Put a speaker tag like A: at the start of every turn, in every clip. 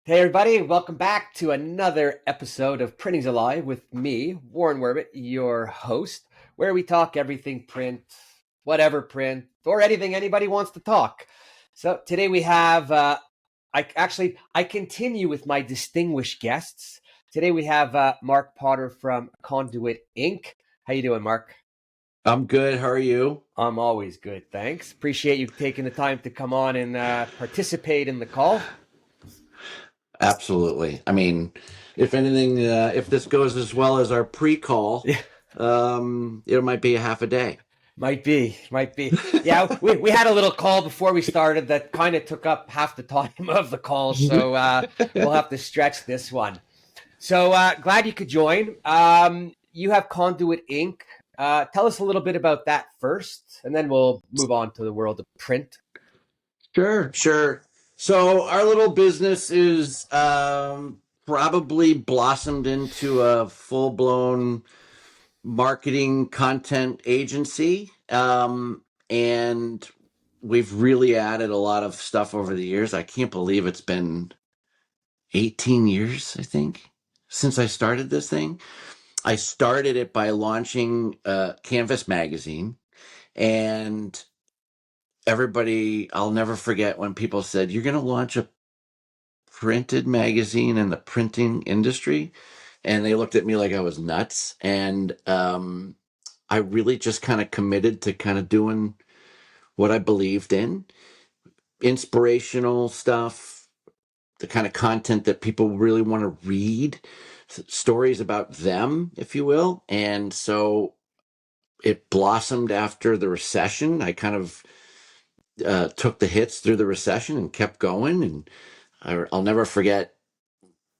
A: Hey everybody, welcome back to another episode of Printing's Alive with me, Warren Werbitt, your host, where we talk everything print, whatever print, or anything anybody wants to talk. So today we have, I continue with my distinguished guests. Today we have Mark Potter from Conduit Inc. How you doing, Mark?
B: I'm good. How are you?
A: I'm always good, thanks. Appreciate you taking the time to come on and participate in the call.
B: Absolutely. I mean, if anything, if this goes as well as our pre-call, it might be a half a day.
A: Might be, might be. Yeah, we had a little call before we started that kind of took up half the time of the call, so we'll have to stretch this one. So glad you could join. You have Conduit Inc. Tell us a little bit about that first, and then we'll move on to the world of print.
B: Sure. So our little business is probably blossomed into a full-blown marketing content agency. And we've really added a lot of stuff over the years. I can't believe it's been 18 years, I think, since I started this thing. I started it by launching Canvas magazine, and I'll never forget when people said, "You're going to launch a printed magazine in the printing industry?" And they looked at me like I was nuts. And I really just kind of committed to kind of doing what I believed in, inspirational stuff, the kind of content that people really want to read, stories about them, if you will. And so it blossomed after the recession. I kind of took the hits through the recession and kept going. And I'll never forget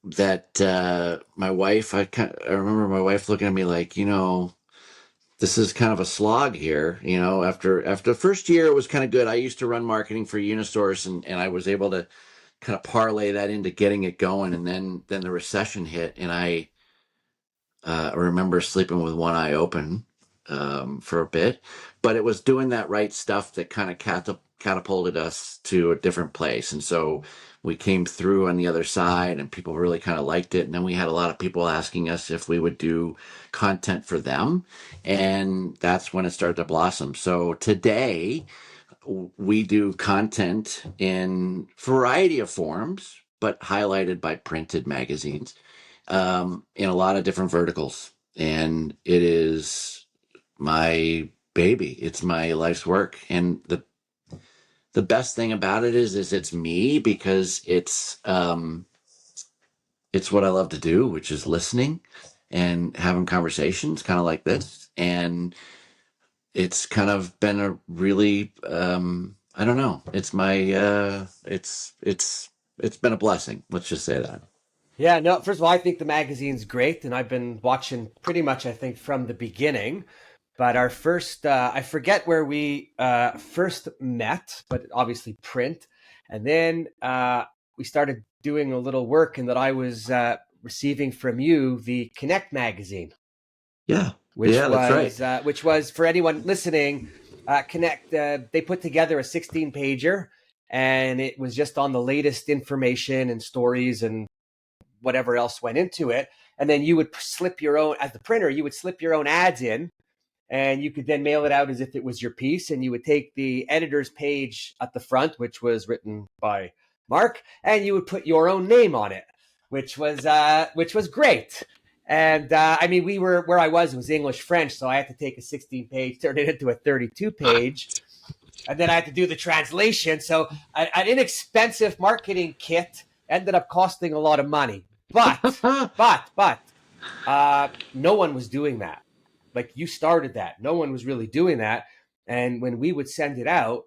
B: that my wife. I remember my wife looking at me like, this is kind of a slog here. After the first year, it was kind of good. I used to run marketing for Unisource, and I was able to kind of parlay that into getting it going. And then the recession hit, and I remember sleeping with one eye open for a bit, but it was doing that right stuff that kind of catapulted us to a different place. And so we came through on the other side, and people really kind of liked it. And then we had a lot of people asking us if we would do content for them. And that's when it started to blossom. So today we do content in a variety of forms, but highlighted by printed magazines in a lot of different verticals. And it is my baby. It's my life's work. And the best thing about it is it's me, because it's what I love to do, which is listening and having conversations kind of like this. And it's kind of been a really I don't know. It's been a blessing. Let's just say that.
A: Yeah, no, first of all, I think the magazine's great, and I've been watching pretty much, I think, from the beginning. But our first, I forget where we first met, but obviously print. And then we started doing a little work, and that I was receiving from you the Connect magazine,
B: Yeah. Yeah, that's right.
A: which was for anyone listening. Connect, they put together a 16 pager, and it was just on the latest information and stories and whatever else went into it. And then you would slip your own, as the printer, you would slip your own ads in, and you could then mail it out as if it was your piece. And you would take the editor's page at the front, which was written by Mark, and you would put your own name on it, which was great. And I mean, we were where I was English French, so I had to take a 16 page, turn it into a 32 page, and then I had to do the translation. So an inexpensive marketing kit ended up costing a lot of money. But no one was doing that. Like, you started that. No one was really doing that. And when we would send it out,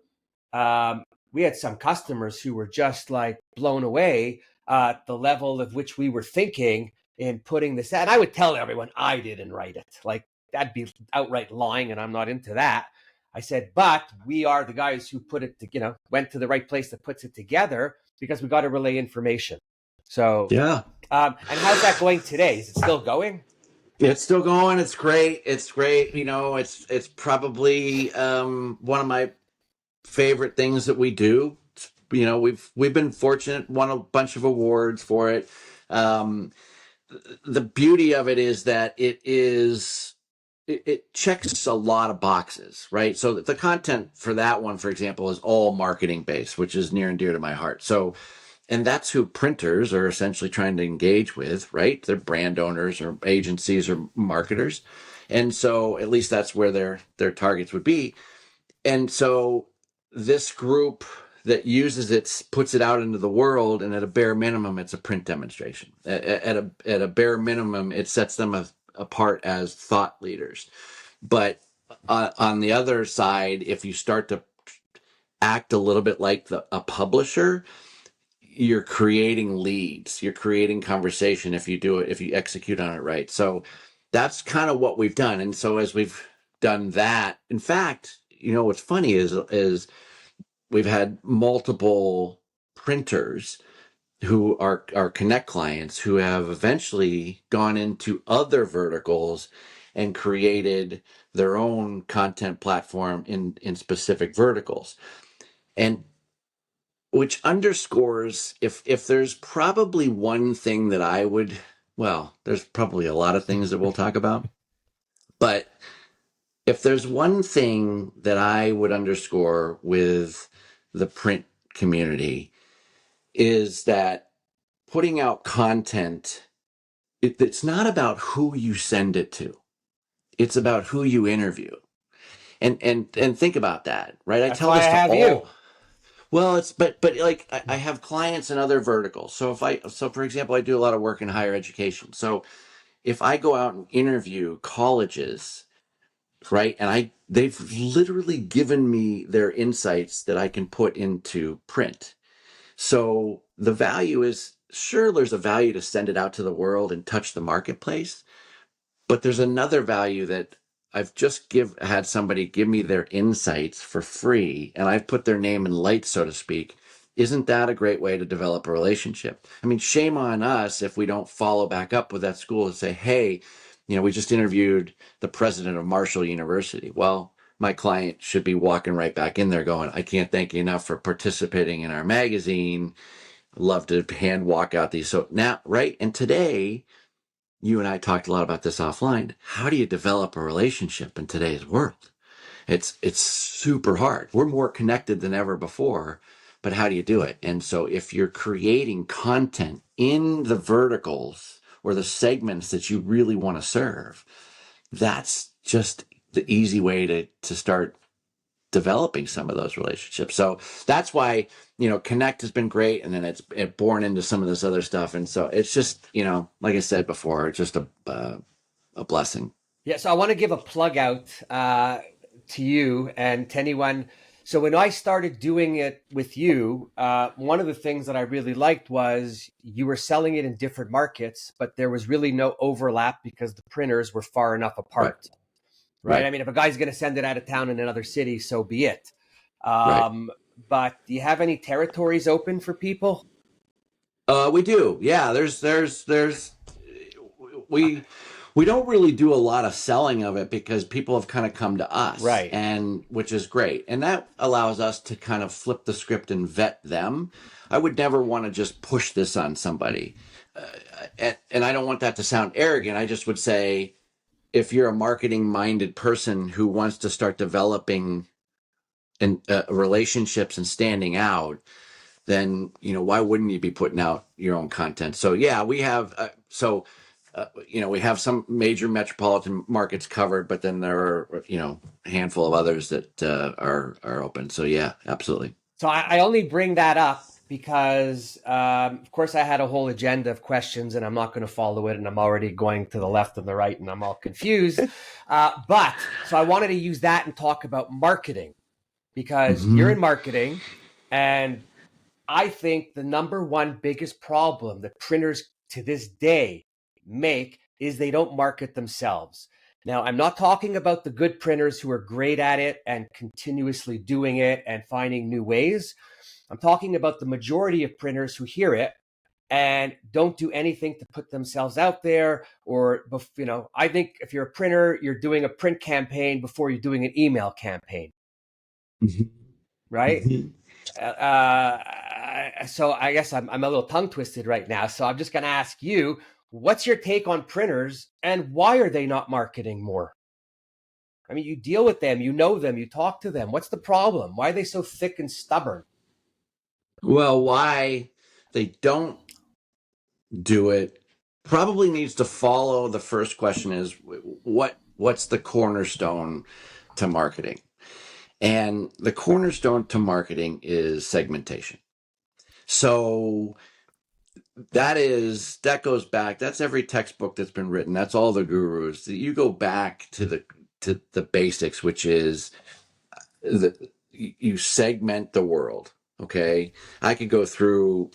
A: we had some customers who were just like blown away at the level of which we were thinking in putting this out. And I would tell everyone I didn't write it. Like, that'd be outright lying, and I'm not into that. I said, but we are the guys who put it to, went to the right place that puts it together, because we got to relay information. So,
B: Yeah.
A: and how's that going today? Is it still going?
B: It's still going. It's great. It's great. It's probably one of my favorite things that we do. we've been fortunate, won a bunch of awards for it. Um, the beauty of it is that it checks a lot of boxes, right? So the content for that one, for example, is all marketing based, which is near and dear to my heart. So, and that's who printers are essentially trying to engage with, right? They're brand owners or agencies or marketers. And so at least that's where their targets would be. And so this group that uses it puts it out into the world, and at a bare minimum, it's a print demonstration. At a bare minimum, it sets them apart as thought leaders. But on the other side, if you start to act a little bit like a publisher, you're creating leads, you're creating conversation if you execute on it right. So that's kind of what we've done. And so as we've done that, in fact, what's funny is we've had multiple printers who are our Connect clients who have eventually gone into other verticals and created their own content platform in specific verticals. And which underscores, if there's probably one thing that there's probably a lot of things that we'll talk about, but if there's one thing that I would underscore with the print community is that putting out content, it's not about who you send it to. It's about who you interview. And think about that, right? I
A: That's
B: tell
A: why I
B: this to
A: have
B: all.
A: you.
B: Well, but like I have clients in other verticals. So for example, I do a lot of work in higher education. So if I go out and interview colleges, right, and they've literally given me their insights that I can put into print. So the value is, sure, there's a value to send it out to the world and touch the marketplace, but there's another value that I've just had somebody give me their insights for free, and I've put their name in lights, so to speak. Isn't that a great way to develop a relationship? I mean, shame on us if we don't follow back up with that school and say, hey, we just interviewed the president of Marshall University. Well, my client should be walking right back in there going, I can't thank you enough for participating in our magazine. Love to hand walk out these. So now, right? And today, you and I talked a lot about this offline. How do you develop a relationship in today's world? It's super hard. We're more connected than ever before, but how do you do it? And so if you're creating content in the verticals or the segments that you really want to serve, that's just the easy way to start developing some of those relationships. So that's why, Connect has been great. And then it's born into some of this other stuff. And so it's just, like I said before, it's just a blessing.
A: Yeah, so I want to give a plug out to you and to anyone. So when I started doing it with you, one of the things that I really liked was you were selling it in different markets, but there was really no overlap because the printers were far enough
B: Right.
A: apart, right?
B: Right.
A: I mean, if a guy's going to send it out of town in another city, so be it.
B: Right.
A: But do you have any territories open for people?
B: We do. Yeah. We, we don't really do a lot of selling of it because people have kind of come to us,
A: Right.
B: and which is great. And that allows us to kind of flip the script and vet them. I would never want to just push this on somebody. And I don't want that to sound arrogant. I just would say, if you're a marketing minded person who wants to start developing relationships and standing out, then why wouldn't you be putting out your own content? So yeah, we have we have some major metropolitan markets covered, but then there are a handful of others that are open. So yeah, absolutely.
A: So I only bring that up because, of course, I had a whole agenda of questions, and I'm not going to follow it, and I'm already going to the left and the right, and I'm all confused. But so I wanted to use that and talk about marketing because you're in
B: Mm-hmm.
A: marketing, and I think the number one biggest problem that printers to this day make is they don't market themselves. Now, I'm not talking about the good printers who are great at it and continuously doing it and finding new ways. I'm talking about the majority of printers who hear it and don't do anything to put themselves out there. Or, I think if you're a printer, you're doing a print campaign before you're doing an email campaign,
B: Mm-hmm.
A: right?
B: Mm-hmm.
A: So I guess I'm a little tongue twisted right now. So I'm just going to ask you, what's your take on printers and why are they not marketing more? I mean, you deal with them, you know them, you talk to them. What's the problem? Why are they so thick and stubborn?
B: Well, why they don't do it probably needs to follow the first question is what's the cornerstone to marketing? And the cornerstone to marketing is segmentation. So that goes back. That's every textbook that's been written. That's all the gurus. You go back to the basics, which is you segment the world. Okay, I could go through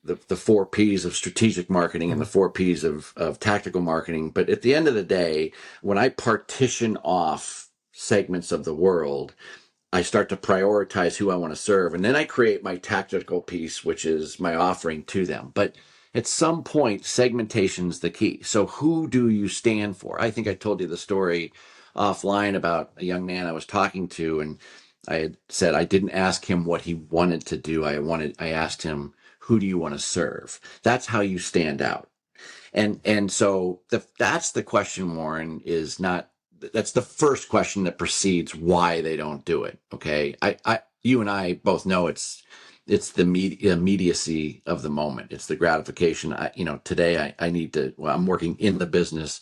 B: the four P's of strategic marketing and the four P's of tactical marketing. But at the end of the day, when I partition off segments of the world, I start to prioritize who I want to serve. And then I create my tactical piece, which is my offering to them. But at some point, segmentation is the key. So who do you stand for? I think I told you the story offline about a young man I was talking to, and I had said I didn't ask him what he wanted to do. I asked him, who do you want to serve? That's how you stand out. And so that's the question, Warren, is not that's the first question that precedes why they don't do it. Okay. You and I both know it's the immediacy of the moment. It's the gratification. Today I need to, well, I'm working in the business,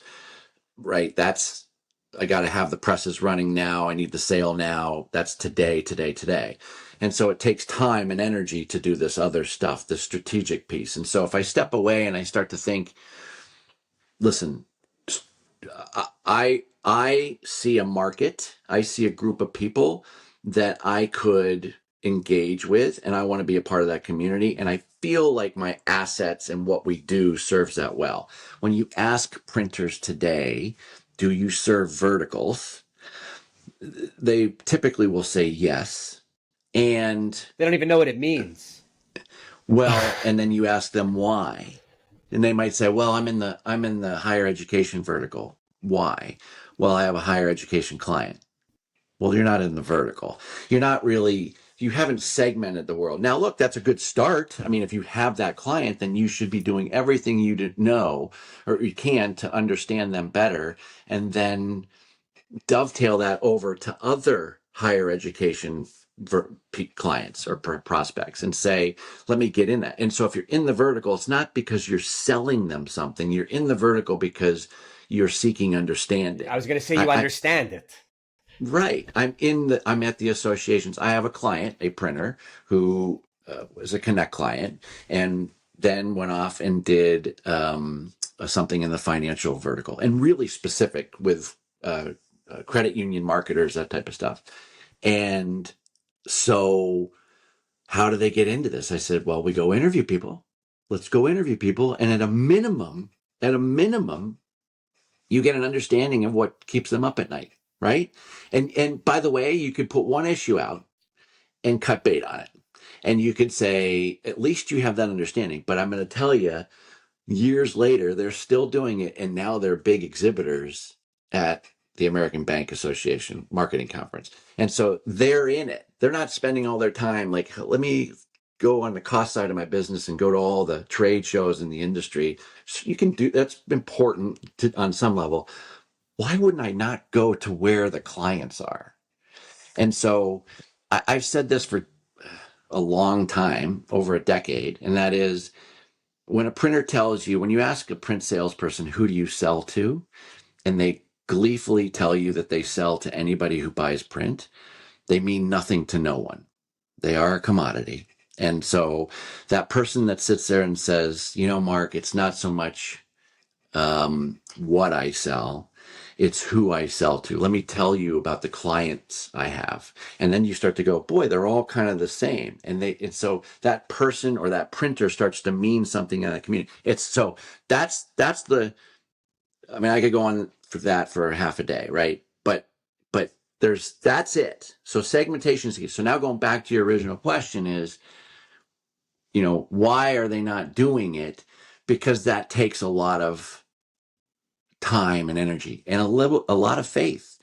B: right? I got to have the presses running now. I need the sale now. That's today, today, today. And so it takes time and energy to do this other stuff, the strategic piece. And so if I step away and I start to think, listen, I see a market, I see a group of people that I could engage with, and I want to be a part of that community. And I feel like my assets and what we do serves that well. When you ask printers today, do you serve verticals? They typically will say yes. And
A: They don't even know what it means.
B: well, and then you ask them why. And they might say, well, I'm in the higher education vertical. Why? Well, I have a higher education client. Well, you're not in the vertical. You're not really, you haven't segmented the world. Now, look, that's a good start. I mean, if you have that client, then you should be doing everything you know or you can to understand them better and then dovetail that over to other higher education clients or prospects and say, let me get in that. And so if you're in the vertical, it's not because you're selling them something. You're in the vertical because you're seeking understanding.
A: I was going to say you
B: I
A: understand it.
B: Right. I'm at the associations. I have a client, a printer, who was a Connect client and then went off and did something in the financial vertical and really specific with credit union marketers, that type of stuff. And so how do they get into this? I said, well, we go interview people. Let's go interview people. And at a minimum, you get an understanding of what keeps them up at night, right? And by the way, you could put one issue out and cut bait on it. And you could say, at least you have that understanding. But I'm going to tell you, years later, they're still doing it. And now they're big exhibitors at the American Bank Association marketing conference. And so they're in it. They're not spending all their time like, let me go on the cost side of my business and go to all the trade shows in the industry. So you can do that's important on some level. Why wouldn't I not go to where the clients are? And so I've said this for a long time, over a decade, and that is when a printer tells you, when you ask a print salesperson, who do you sell to? And they gleefully tell you that they sell to anybody who buys print, they mean nothing to no one. They are a commodity. And so that person that sits there and says, Mark, it's not so much what I sell, it's who I sell to. Let me tell you about the clients I have. And then you start to go, boy, they're all kind of the same. And so that person or that printer starts to mean something in that community. That's I mean, I could go on for that for half a day, right? But that's it. So segmentation is key. So now going back to your original question is, why are they not doing it? Because that takes a lot of time and energy and a lot of faith,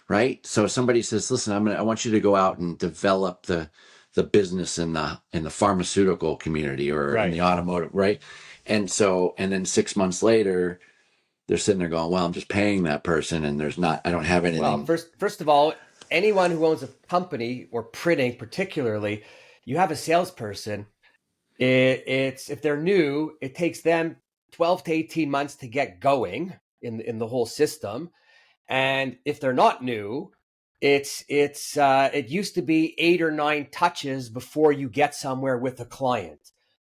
B: right? So if somebody says, listen, I want you to go out and develop the the business in the pharmaceutical community or in
A: Right.
B: the automotive, right? And so, and then 6 months later, they're sitting there going, well, I'm just paying that person and I don't have
A: Well,
B: anything.
A: first of all, anyone who owns a company or printing, particularly, you have a salesperson. It's if they're new, it takes them 12 to 18 months to get going in the whole system. And if they're not new, it used to be 8 or 9 touches before you get somewhere with a client.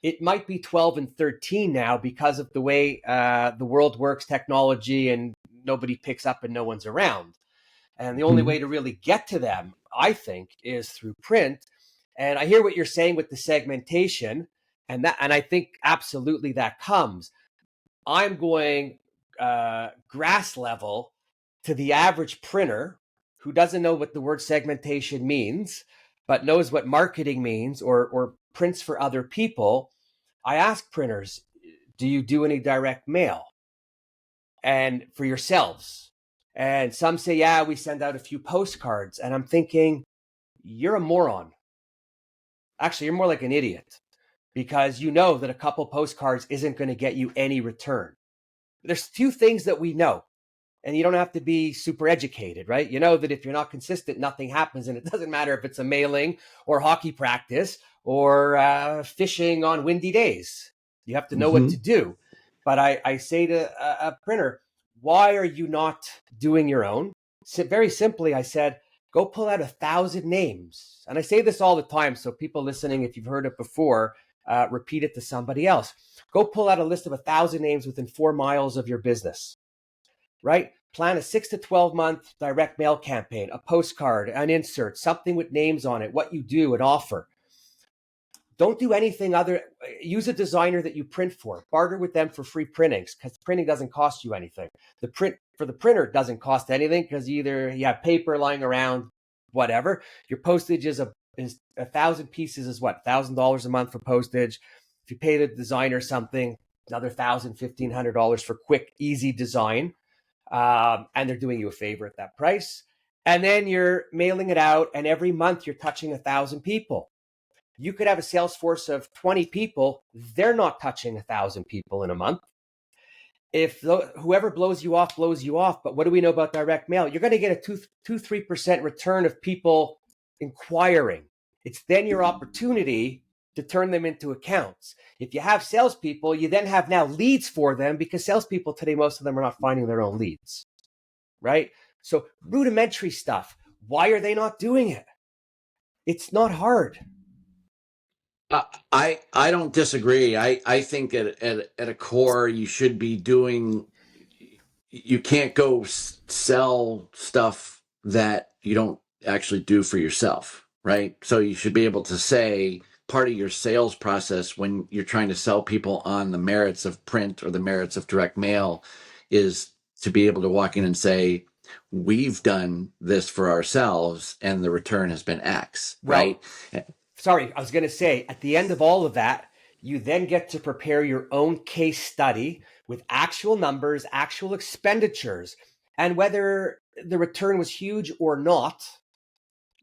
A: It might be 12 and 13 now because of the way the world works, technology, and nobody picks up and no one's around. And the only way to really get to them, I think, is through print. And I hear what you're saying with the segmentation, and I think absolutely that comes. I'm going grass level to the average printer who doesn't know what the word segmentation means, but knows what marketing means or prints for other people. I ask printers, do you do any direct mail and for yourselves? And some say, yeah, we send out a few postcards. And I'm thinking, you're a moron. Actually, you're more like an idiot because you know that a couple postcards isn't going to get you any return. There's few things that we know, and you don't have to be super educated, right? You know that if you're not consistent, nothing happens, and it doesn't matter if it's a mailing or hockey practice or fishing on windy days. You have to know what
B: Mm-hmm.
A: to do. But I say to a printer, why are you not doing your own? So very simply, I said, go pull out 1,000 names. And I say this all the time, so people listening, if you've heard it before, repeat it to somebody else. Go pull out a list of 1,000 names within 4 miles of your business, right? Plan a 6 to 12 month direct mail campaign, a postcard, an insert, something with names on it, what you do, an offer. Don't do anything other. Use a designer that you print for. Barter with them for free printings because printing doesn't cost you anything. The print for the printer doesn't cost anything because either you have paper lying around, whatever. Your postage is 1,000 pieces is what, $1,000 a month for postage. If you pay the designer something, another $1,000, $1,500 for quick, easy design, and they're doing you a favor at that price. And then you're mailing it out, and every month you're touching 1,000 people. You could have a sales force of 20 people. They're not touching 1,000 people in a month. If whoever blows you off, blows you off. But what do we know about direct mail? You're going to get a 3% return of people inquiring. It's then your opportunity to turn them into accounts. If you have salespeople, you then have now leads for them because salespeople today, most of them are not finding their own leads, right? So rudimentary stuff. Why are they not doing it? It's not hard.
B: I don't disagree. I think at a core you should be doing. You can't go sell stuff that you don't actually do for yourself, right? So you should be able to say part of your sales process when you're trying to sell people on the merits of print or the merits of direct mail is to be able to walk in and say, we've done this for ourselves and the return has been X, right?
A: Well, sorry, I was going to say at the end of all of that, you then get to prepare your own case study with actual numbers, actual expenditures, and whether the return was huge or not,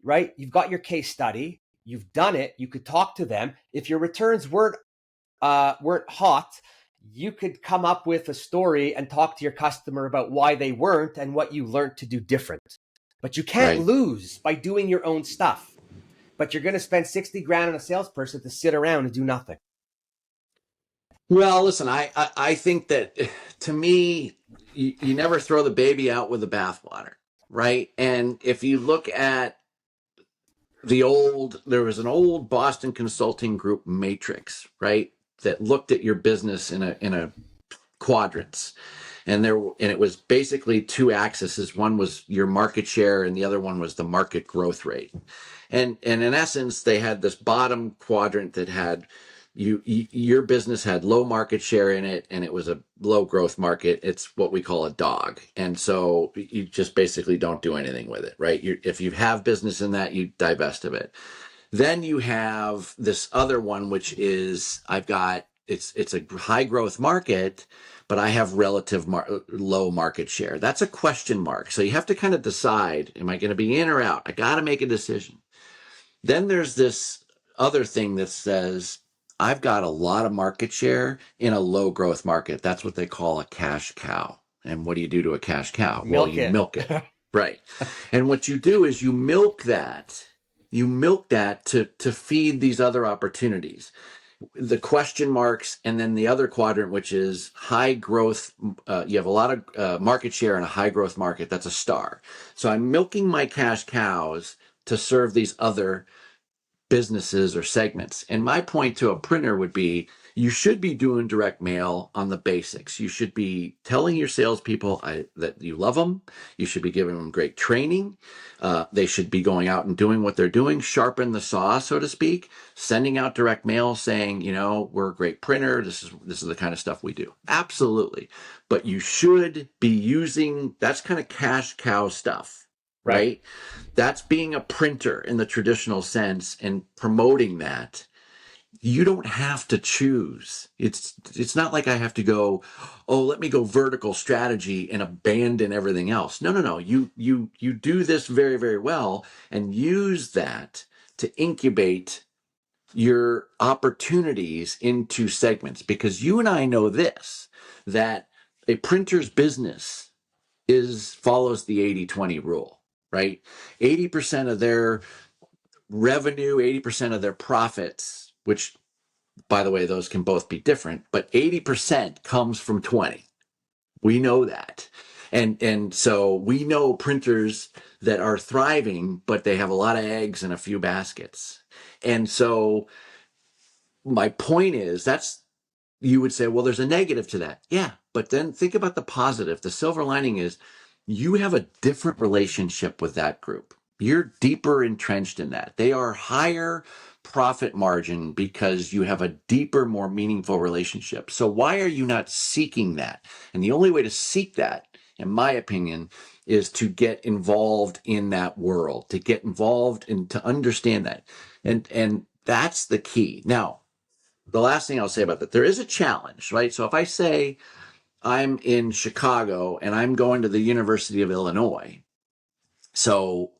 A: right? You've got your case study, you've done it, you could talk to them. If your returns weren't hot, you could come up with a story and talk to your customer about why they weren't and what you learned to do different. But you can't
B: Right.
A: lose by doing your own stuff. But you're going to spend 60 grand on a salesperson to sit around and do nothing.
B: Well, listen, I think that to me, you never throw the baby out with the bathwater, right? And if you look at there was an old Boston Consulting Group matrix, right? That looked at your business in a quadrants. And it was basically two axes. One was your market share and the other one was the market growth rate. And in essence, they had this bottom quadrant that had your business had low market share in it and it was a low growth market. It's what we call a dog. And so you just basically don't do anything with it, right? If you have business in that, you divest of it. Then you have this other one, which is it's a high growth market, but I have low market share. That's a question mark. So you have to kind of decide, am I going to be in or out? I got to make a decision. Then there's this other thing that says, I've got a lot of market share in a low growth market. That's what they call a cash cow. And what do you do to a cash cow? Well,
A: Milk
B: you
A: it.
B: milk it. Right. And what you do is you milk that. You milk that to feed these other opportunities, the question marks, and then the other quadrant, which is high growth. You have a lot of market share in a high growth market. That's a star. So I'm milking my cash cows to serve these other businesses or segments. And my point to a printer would be, you should be doing direct mail on the basics. You should be telling your salespeople that you love them. You should be giving them great training. They should be going out and doing what they're doing, sharpen the saw, so to speak, sending out direct mail saying, we're a great printer. This is the kind of stuff we do. Absolutely. But you should be using, that's kind of cash cow stuff, right? That's being a printer in the traditional sense and promoting that. You don't have to choose. It's not like I have to go, oh, let me go vertical strategy and abandon everything else. No. You do this very, very well and use that to incubate your opportunities into segments, because you and I know this, that a printer's business follows the 80-20 rule, right? 80% of their revenue, 80% of their profits, which, by the way, those can both be different, but 80% comes from 20. We know that. And so we know printers that are thriving, but they have a lot of eggs in a few baskets. And so my point is, you would say, well, there's a negative to that. Yeah. But then think about the positive. The silver lining is you have a different relationship with that group. You're deeper entrenched in that. They are higher profit margin because you have a deeper, more meaningful relationship. So why are you not seeking that? And the only way to seek that, in my opinion, is to get involved in that world, to get involved and to understand that. And that's the key. Now, the last thing I'll say about that, there is a challenge, right? So if I say I'm in Chicago and I'm going to the University of Illinois,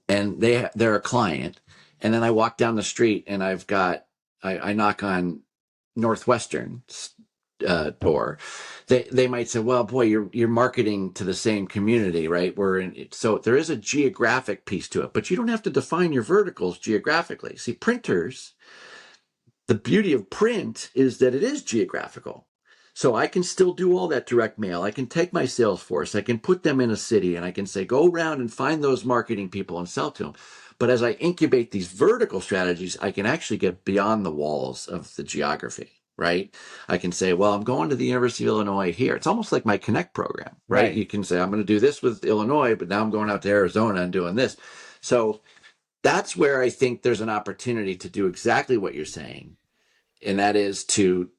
B: and they're a client, and then I walk down the street and I knock on Northwestern's door, they might say, well, boy, you're marketing to the same community, right? So there is a geographic piece to it, but you don't have to define your verticals geographically. See, the beauty of print is that it is geographical. So I can still do all that direct mail. I can take my sales force, I can put them in a city, and I can say, go around and find those marketing people and sell to them. But as I incubate these vertical strategies, I can actually get beyond the walls of the geography, right? I can say, well, I'm going to the University of Illinois here. It's almost like my Connect program, right? You can say, I'm going to do this with Illinois, but now I'm going out to Arizona and doing this. So that's where I think there's an opportunity to do exactly what you're saying, and that is to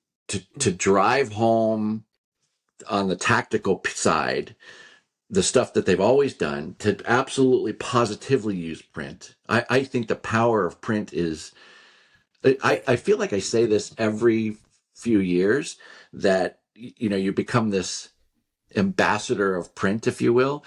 B: drive home on the tactical side the stuff that they've always done, to absolutely positively use print. I think the power of print is, I feel like I say this every few years, that you become this ambassador of print, if you will,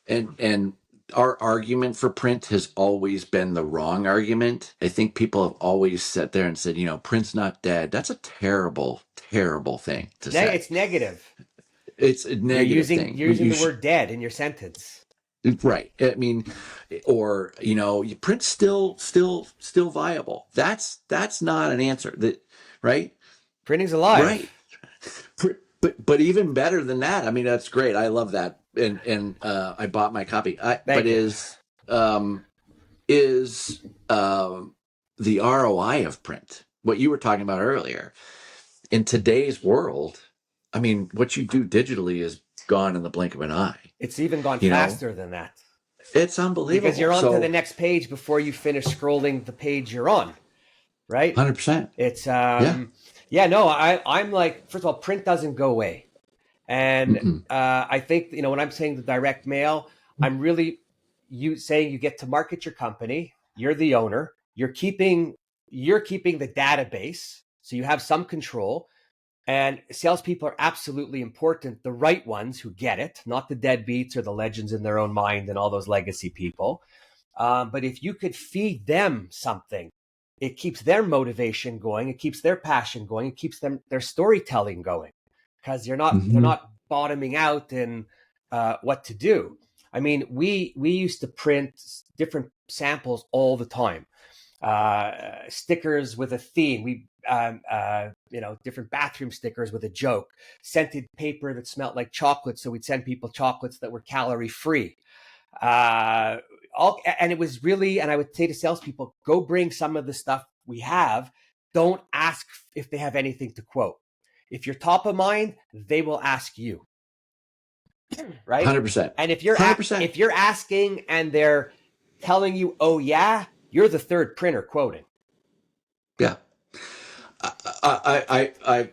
B: and our argument for print has always been the wrong argument. I think people have always sat there and said, print's not dead. That's a terrible, terrible thing to say.
A: It's negative.
B: It's a negative thing.
A: You're using the word dead in your sentence.
B: Right. I mean, or print's still viable. That's not an answer. Right?
A: Printing's alive.
B: Right. But even better than that, I mean, that's great. I love that, and I bought my copy. Is the ROI of print, what you were talking about earlier, in today's world? I mean, what you do digitally is gone in the blink of an eye.
A: It's even gone faster than that.
B: It's unbelievable.
A: Because you're on to the next page before you finish scrolling the page you're on, right?
B: 100%.
A: It's I'm like, first of all, print doesn't go away. And I think, when I'm saying the direct mail, I'm really saying you get to market your company. You're the owner. You're keeping the database, so you have some control. And salespeople are absolutely important, the right ones who get it, not the deadbeats or the legends in their own mind and all those legacy people. But if you could feed them something, it keeps their motivation going, it keeps their passion going, it keeps their storytelling going, because they're
B: Hmm.
A: not bottoming out in what to do. I mean, we used to print different samples all the time, stickers with a theme. Different bathroom stickers with a joke, scented paper that smelled like chocolate, so we'd send people chocolates that were calorie free. Uh, and it was really, and I would say to salespeople, go bring some of the stuff we have. Don't ask if they have anything to quote. If you're top of mind, they will ask you, right?
B: 100%.
A: And
B: 100%.
A: if you're asking and they're telling you, oh yeah, you're the third printer quoting.
B: Yeah. I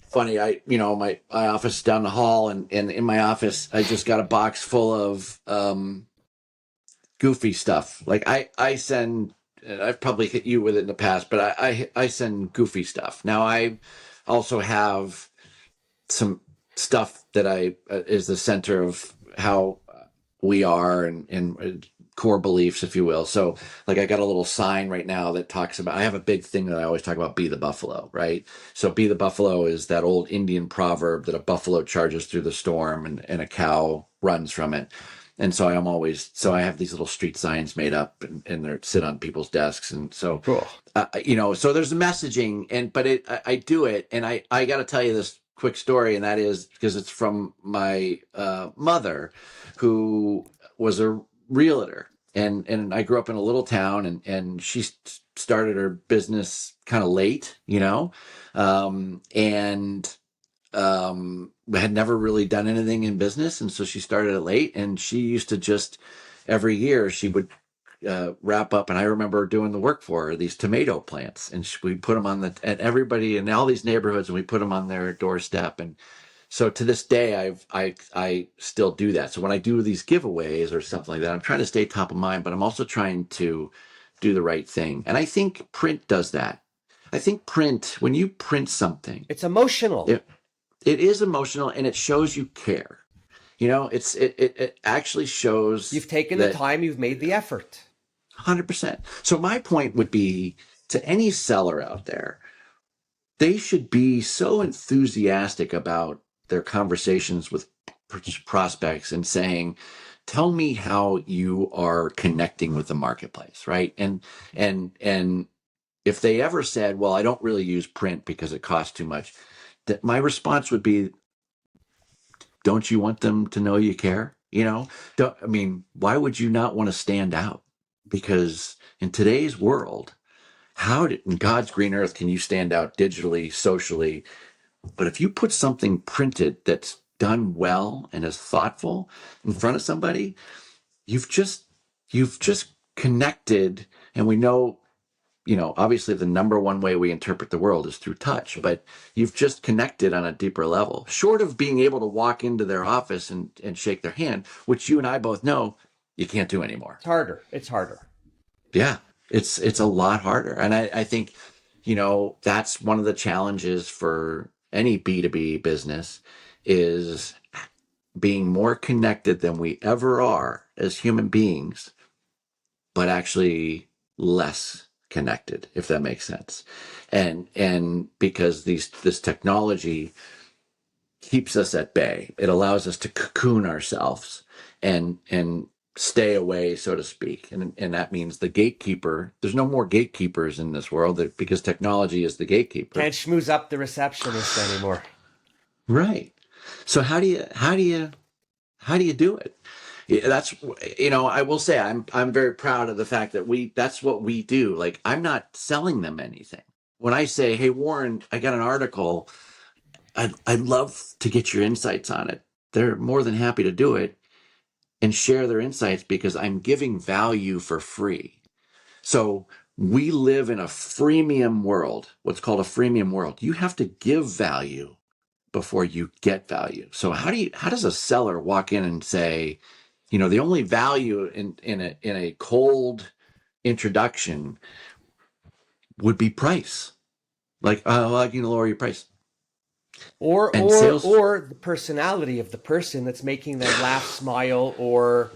B: funny. My office is down the hall, and in my office, I just got a box full of goofy stuff. Like I send, I've probably hit you with it in the past, but I send goofy stuff. Now I also have some stuff that I is the center of how we are and core beliefs, if you will. So, like, I got a little sign right now that talks about. I have a big thing that I always talk about: "Be the buffalo." Right. So, "Be the buffalo" is that old Indian proverb that a buffalo charges through the storm and a cow runs from it. And so I have these little street signs made up and they sit on people's desks. And so
A: Cool.
B: so there's messaging, but I do it, and I got to tell you this quick story, and that is because it's from my mother, who was a realtor, and I grew up in a little town, and she started her business kind of late, and had never really done anything in business, and so she started it late, and she used to just every year she would wrap up, and I remember doing the work for her, these tomato plants, and we put them and everybody in all these neighborhoods, and we put them on their doorstep. And so to this day, I still do that. So when I do these giveaways or something like that, I'm trying to stay top of mind, but I'm also trying to do the right thing. And I think print does that. I think print, when you print something,
A: It's emotional.
B: it, it is emotional, and it shows you care. It actually shows
A: You've taken the
B: that
A: time, you've made the effort.
B: 100%. So my point would be to any seller out there, they should be so enthusiastic about their conversations with prospects and saying, "Tell me how you are connecting with the marketplace," right? And if they ever said, "Well, I don't really use print because it costs too much," that my response would be, "Don't you want them to know you care?" Why would you not want to stand out? Because in today's world, in God's green earth can you stand out digitally, socially? But if you put something printed that's done well and is thoughtful in front of somebody, you've just you've just connected. And we know, obviously the number one way we interpret the world is through touch, but you've just connected on a deeper level, short of being able to walk into their office and shake their hand, which you and I both know you can't do anymore.
A: It's harder.
B: Yeah, it's a lot harder. And I think, that's one of the challenges for any B2B business is being more connected than we ever are as human beings, but actually less connected, if that makes sense. And because this technology keeps us at bay, it allows us to cocoon ourselves and stay away, so to speak. And that means the gatekeeper, there's no more gatekeepers in this world because technology is the gatekeeper.
A: Can't schmooze up the receptionist anymore.
B: Right. So how do you do it? Yeah, that's, I will say I'm very proud of the fact that that's what we do. Like, I'm not selling them anything. When I say, "Hey, Warren, I got an article. I'd love to get your insights on it," they're more than happy to do it and share their insights because I'm giving value for free. So we live in a freemium world, what's called a freemium world. You have to give value before you get value. So how does a seller walk in and say, the only value in a cold introduction would be price? Like, well, I can lower your price.
A: or
B: And
A: or
B: sales,
A: or the personality of the person that's making them laugh, smile, or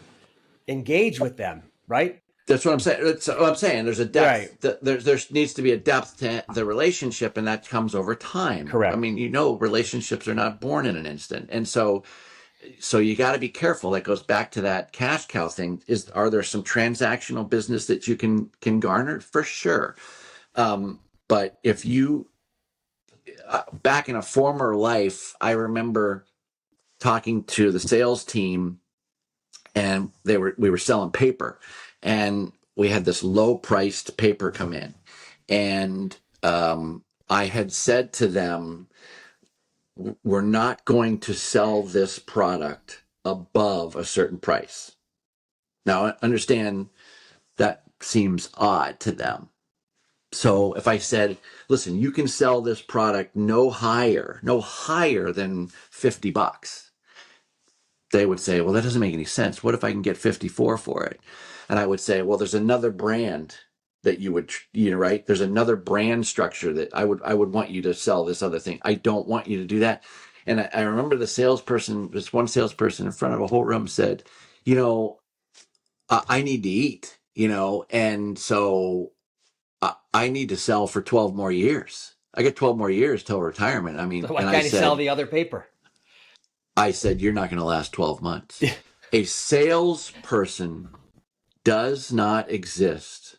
A: engage with them, right?
B: That's what I'm saying. That's what I'm saying. There's a
A: Right.
B: depth. There needs to be a depth to the relationship, and that comes over time. I
A: Correct.
B: mean, relationships are not born in an instant, and so you got to be careful. That goes back to that cash cow thing. Are there some transactional business that you can garner? For sure. But if you back in a former life, I remember talking to the sales team, and we were selling paper, and we had this low priced paper come in, and I had said to them, we're not going to sell this product above a certain price. Now, I understand that seems odd to them. So if I said, listen, you can sell this product no higher than $50, they would say, well, that doesn't make any sense. What if I can get 54 for it? And I would say, well, there's another brand that you would, right? There's another brand structure that I would want you to sell this other thing. I don't want you to do that. And I remember this one salesperson in front of a whole room said, you know, I need to eat, and so I need to sell for 12 more years. I get 12 more years till retirement. I mean,
A: So why
B: and
A: can't you sell the other paper?
B: I said, you're not going to last 12 months. A salesperson does not exist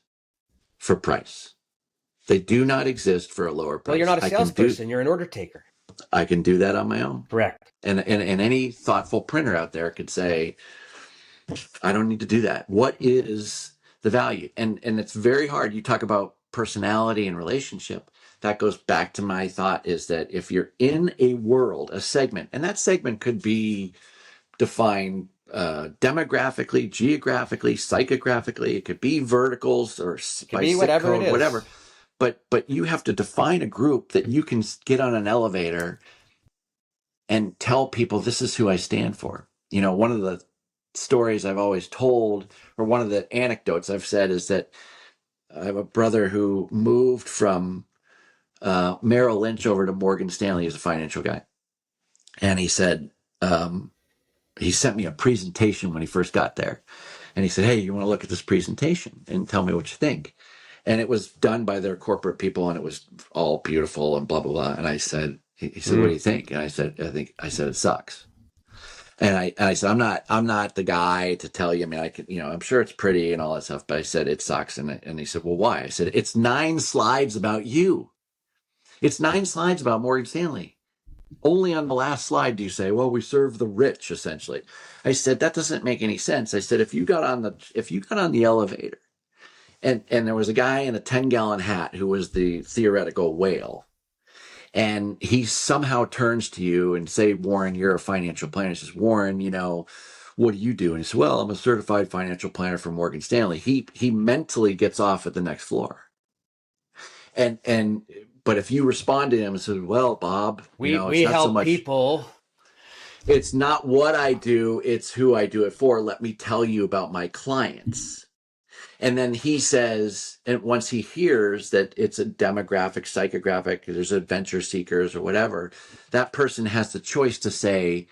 B: for price. They do not exist for a lower
A: Well, you're
B: price.
A: not a salesperson. You're an order taker.
B: I can do that on my own.
A: Correct.
B: And any thoughtful printer out there could say, I don't need to do that. What is the value? And it's very hard. You talk about personality and relationship. That goes back to my thought is that if you're in a world, a segment, and that segment could be defined demographically, geographically, psychographically. It could be verticals or
A: Could
B: by
A: be
B: zip
A: whatever it
B: code, whatever.
A: is.
B: But you have to define a group that you can get on an elevator and tell people this is who I stand for. One of the stories I've always told, or one of the anecdotes I've said, is that I have a brother who moved from Merrill Lynch over to Morgan Stanley as a financial guy, and he said. He sent me a presentation when he first got there. And he said, hey, you want to look at this presentation and tell me what you think? And it was done by their corporate people, and it was all beautiful and blah, blah, blah. And I said, he said, what do you think? And I said, I said, it sucks. And I said, I'm not the guy to tell you. I mean, I could, I'm sure it's pretty and all that stuff, but I said, it sucks. And he said, well, why? I said, it's 9 slides about you. It's 9 slides about Morgan Stanley. Only on the last slide do you say, well, we serve the rich, essentially. I said, that doesn't make any sense. I said, if you got on the elevator and there was a guy in a 10-gallon hat who was the theoretical whale, and he somehow turns to you and say, Warren, you're a financial planner. He says, Warren, what do you do? And he says, well, I'm a certified financial planner for Morgan Stanley. He mentally gets off at the next floor. And but if you respond to him and say, well, Bob,
A: We
B: it's not so
A: help
B: much.
A: people.
B: It's not what I do, it's who I do it for. Let me tell you about my clients. And then he says, and once he hears that it's a demographic, psychographic, there's adventure seekers or whatever, that person has the choice to say,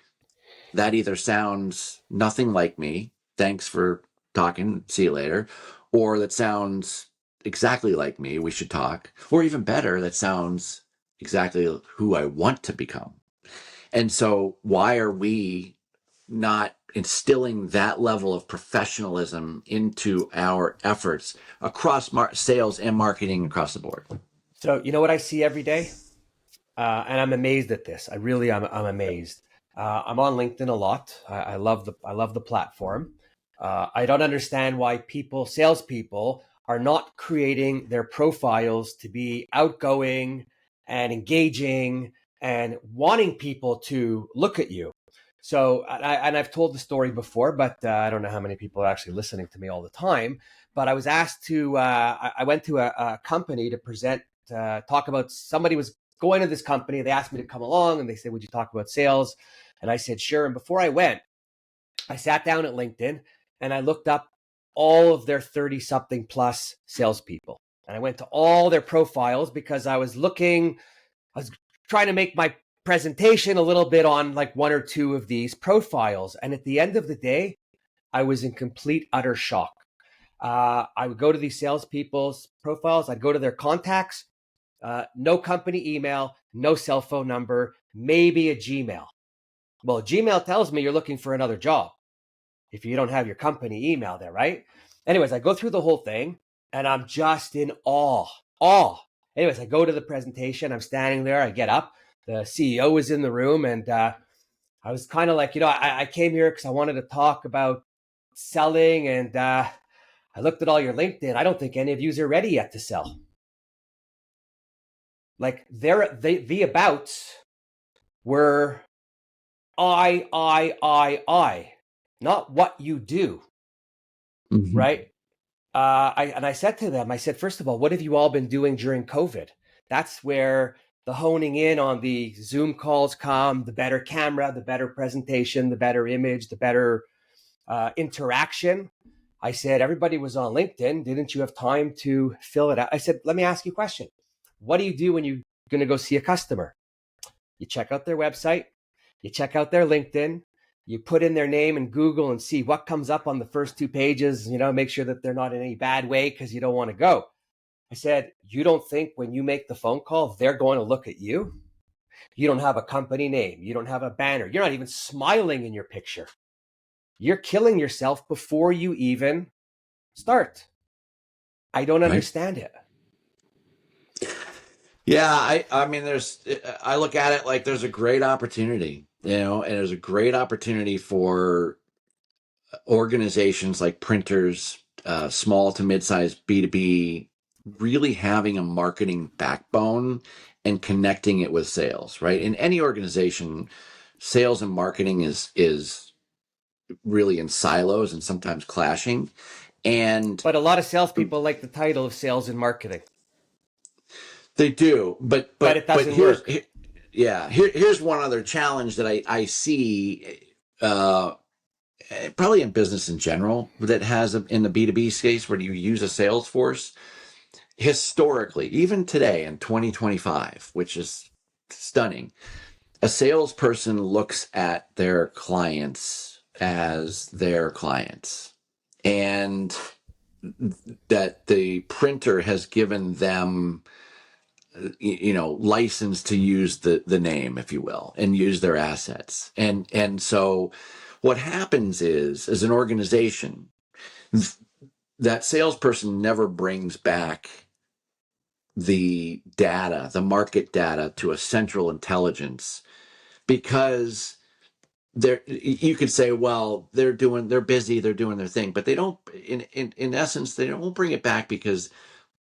B: that either sounds nothing like me, thanks for talking, see you later, or that sounds exactly like me, we should talk, or even better, that sounds exactly who I want to become. And so why are we not instilling that level of professionalism into our efforts across sales and marketing across the board?
A: So you know what I see every day, and I'm amazed at this. I really am. I'm amazed. I'm on LinkedIn a lot. I love the platform. I don't understand why salespeople, are not creating their profiles to be outgoing and engaging and wanting people to look at you. So, and I've told the story before, but I don't know how many people are actually listening to me all the time. But I was asked to, I went to a company to present, talk about, somebody was going to this company. They asked me to come along and they said, would you talk about sales? And I said, sure. And before I went, I sat down at LinkedIn and I looked up all of their 30 something plus salespeople. And I went to all their profiles because I was trying to make my presentation a little bit on like one or two of these profiles. And at the end of the day, I was in complete, utter shock. I would go to these salespeople's profiles. I'd go to their contacts. No company email, no cell phone number, maybe a Gmail. Well, Gmail tells me you're looking for another job if you don't have your company email there, right? Anyways, I go through the whole thing and I'm just in awe. Awe. Anyways, I go to the presentation. I'm standing there. I get up. The CEO was in the room, and I was kind of like, I came here because I wanted to talk about selling, and I looked at all your LinkedIn. I don't think any of yous are ready yet to sell. Like the abouts were I, not what you do,
B: Mm-hmm.
A: right? I said to them, I said, first of all, what have you all been doing during COVID? That's where the honing in on the Zoom calls come, the better camera, the better presentation, the better image, the better interaction. I said, everybody was on LinkedIn. Didn't you have time to fill it out? I said, let me ask you a question. What do you do when you're going to go see a customer? You check out their website, you check out their LinkedIn, you put in their name in Google and see what comes up on the first 2 pages, make sure that they're not in any bad way because you don't want to go. I said, you don't think when you make the phone call, they're going to look at you? You don't have a company name. You don't have a banner. You're not even smiling in your picture. You're killing yourself before you even start. I don't
B: Right.
A: understand it.
B: Yeah, I mean, I look at it like there's a great opportunity, and there's a great opportunity for organizations like printers, small to mid-sized B2B, really having a marketing backbone and connecting it with sales, right? In any organization, sales and marketing is really in silos and sometimes clashing. And
A: But a lot of salespeople like the title of sales and marketing,
B: they do, but
A: but it
B: but but
A: doesn't work.
B: here's one other challenge that I see, probably in business in general, that has in the B2B space where you use a sales force. Historically, even today in 2025, which is stunning, a salesperson looks at their clients as their clients, and that the printer has given them, license to use the name, if you will, and use their assets. And so what happens is, as an organization, that salesperson never brings back the data, the market data, to a central intelligence, because you could say, well, they're busy, they're doing their thing, but they don't, in essence, they don't bring it back, because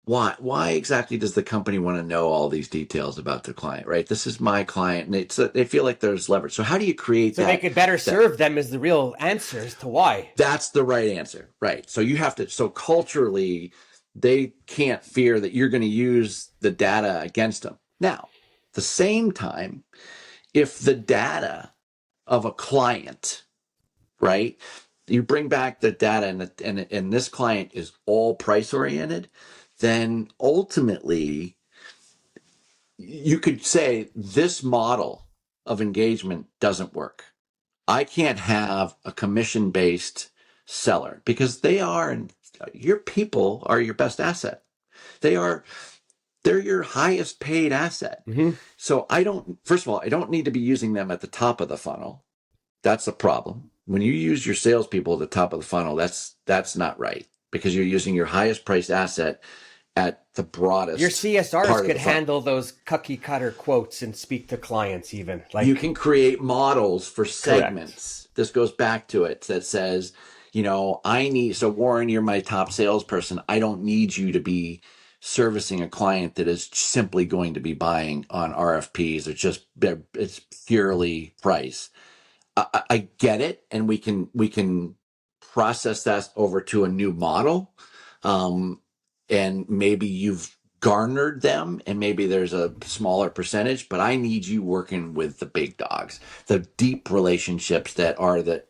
B: why exactly does the company want to know all these details about the client, right? This is my client, and they feel like there's leverage. So how do you create
A: So they could better
B: that
A: serve them is the real answer as to why.
B: that's the right answer, right? So you have to, so culturally, they can't fear that you're going to use the data against them. Now, at the same time, if the data of a client, right, you bring back the data, and this client is all price oriented, then ultimately you could say this model of engagement doesn't work. I can't have a commission based seller, because your people are your best asset. They're your highest paid asset.
A: Mm-hmm.
B: So first of all, I don't need to be using them at the top of the funnel. That's the problem. When you use your salespeople at the top of the funnel, that's not right, because you're using your highest priced asset at the
A: Your
B: broadest
A: CSRs
B: part of
A: could
B: the funnel.
A: handle those cookie cutter quotes and speak to clients even.
B: You
A: Like,
B: can create models for
A: correct.
B: segments. This goes back to it, that says, so Warren, you're my top salesperson. I don't need you to be servicing a client that is simply going to be buying on RFPs. It's purely price. I get it, and we can process that over to a new model, um, and maybe you've garnered them, and maybe there's a smaller percentage. But I need you working with the big dogs, the deep relationships that are the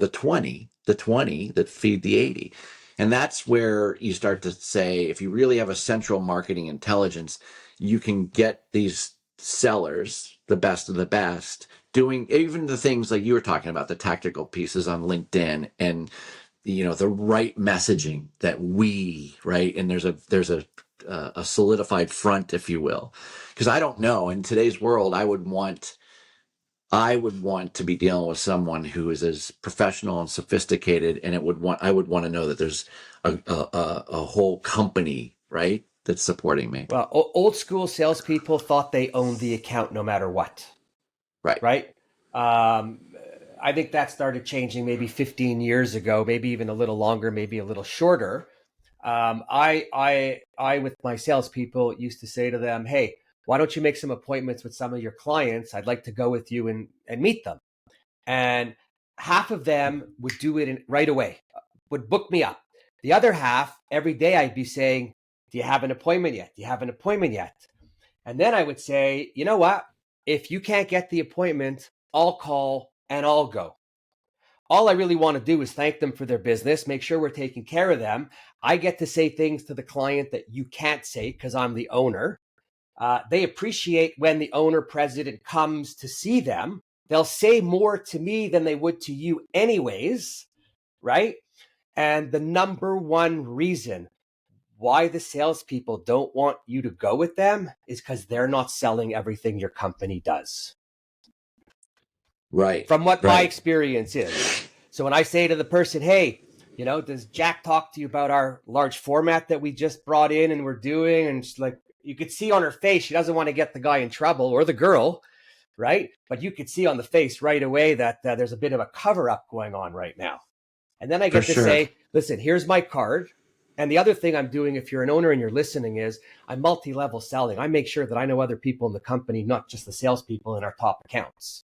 B: 20 that feed the 80. And that's where you start to say, if you really have a central marketing intelligence, you can get these sellers, the best of the best, doing even the things like you were talking about, the tactical pieces on LinkedIn, and the right messaging that we, right. And there's a solidified front, if you will, because I don't know, in today's world, I would want to be dealing with someone who is as professional and sophisticated, and I would want to know that there's a whole company, right, that's supporting me.
A: Well, old school salespeople thought they owned the account no matter what,
B: Right.
A: right? Um, I think that started changing maybe 15 years ago, maybe even a little longer, maybe a little shorter. I, with my salespeople, used to say to them, "Hey, why don't you make some appointments with some of your clients? I'd like to go with you and meet them." And half of them would do it right away, would book me up. The other half, every day, I'd be saying, "Do you have an appointment yet? Do you have an appointment yet?" And then I would say, "You know what? If you can't get the appointment, I'll call and I'll go. All I really want to do is thank them for their business, make sure we're taking care of them. I get to say things to the client that you can't say because I'm the owner. They appreciate when the owner president comes to see them. They'll say more to me than they would to you, anyways, right?" And the number one reason why the salespeople don't want you to go with them is because they're not selling everything your company does,
B: Right.
A: from what my
B: Right.
A: experience is. So when I say to the person, "Hey, does Jack talk to you about our large format that we just brought in and we're doing?" And she's like, you could see on her face, she doesn't want to get the guy in trouble or the girl, right? But you could see on the face right away that there's a bit of a cover up going on right now. And then I
B: For
A: get to
B: sure.
A: say, "Listen, here's my card." And the other thing I'm doing, if you're an owner and you're listening, is I'm multi-level selling. I make sure that I know other people in the company, not just the salespeople in our top accounts.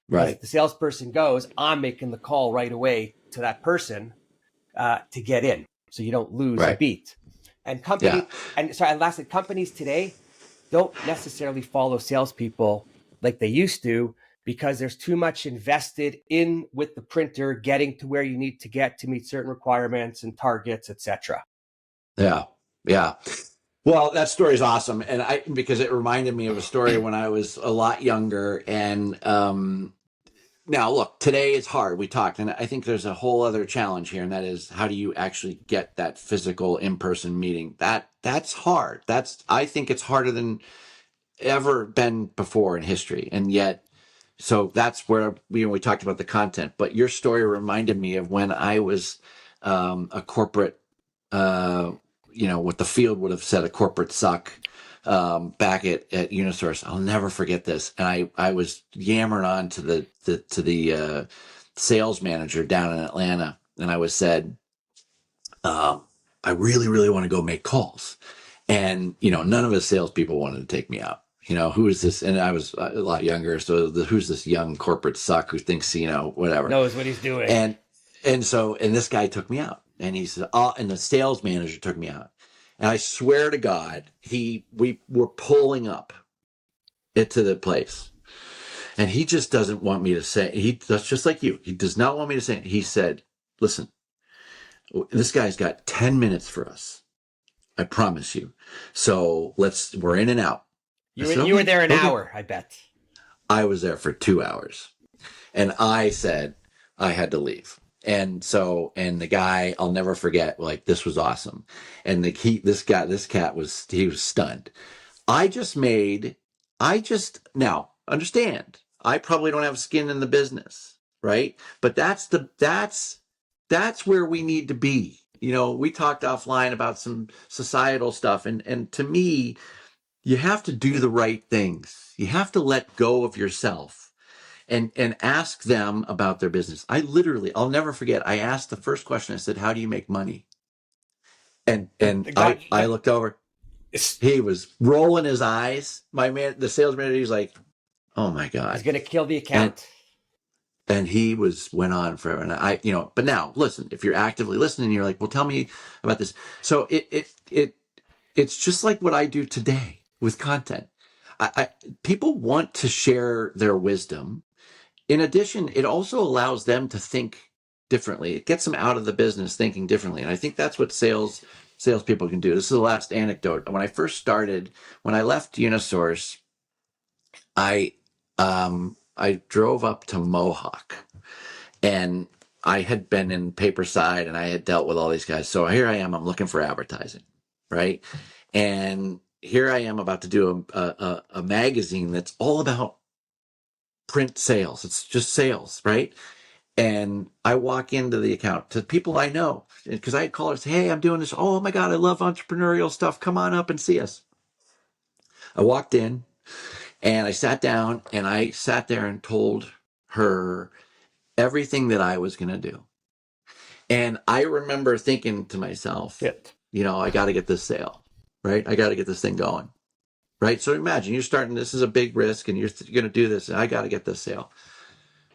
A: Because if
B: Right.
A: the salesperson goes, I'm making the call right away to that person to get in, so you don't lose a
B: Right.
A: beat. And
B: Yeah.
A: lastly, companies today don't necessarily follow salespeople like they used to, because there's too much invested in with the printer getting to where you need to get to meet certain requirements and targets, etc.
B: Yeah. Yeah. Well, that story is awesome, and because it reminded me of a story when I was a lot younger, and now, look, today it's hard. We talked, and I think there's a whole other challenge here, and that is, how do you actually get that physical in-person meeting? That's hard. I think it's harder than ever been before in history, and yet, so that's where we talked about the content. But your story reminded me of when I was a corporate, uh, what the field would have said, a corporate suck, back at Unisource. I'll never forget this. And I was yammering on to the sales manager down in Atlanta, and I was said, um, I really, really want to go make calls. And, none of his salespeople wanted to take me out. Who is this? And I was a lot younger. So who's this young corporate suck who thinks, whatever.
A: Knows what he's doing.
B: And, and this guy took me out, and he said, oh, and the sales manager took me out. And I swear to God, we were pulling up into the place, and he just doesn't want me to say, that's just like you. He does not want me to say it. He said, listen, this guy's got 10 minutes for us. I promise you. So we're in and out. I said,
A: You were
B: okay,
A: there an
B: okay.
A: hour, I bet.
B: I was there for 2 hours, and I said I had to leave. And the guy, I'll never forget, like, this was awesome. And this cat he was stunned. I just made, now understand, I probably don't have skin in the business, right? But that's where we need to be. We talked offline about some societal stuff, and to me, you have to do the right things. You have to let go of yourself and ask them about their business. I'll never forget, I asked the first question, I said, how do you make money? And
A: The guy,
B: I looked over, he was rolling his eyes. My man, the sales manager, he's like, oh my
A: he's
B: God.
A: going to kill the
B: And
A: account.
B: he went on forever. And but now listen, if you're actively listening, you're like, well, tell me about this. So it's just like what I do today with content. People want to share their wisdom. In addition, it also allows them to think differently. It gets them out of the business thinking differently. And I think that's what salespeople can do. This is the last anecdote. When I first started, when I left Unisource, I I drove up to Mohawk, and I had been in paper side and I had dealt with all these guys. So here I am, I'm looking for advertising, right? And here I am about to do a magazine that's all about print sales. It's just sales, right? And I walk into the account to people I know because I had callers say, hey, I'm doing this. Oh my God, I love entrepreneurial stuff. Come on up and see us. I walked in and I sat down and I sat there and told her everything that I was going to do. And I remember thinking to myself, I got to get this sale, right? I got to get this thing going, right? So imagine you're starting, this is a big risk and you're going to do this. And I got to get this sale.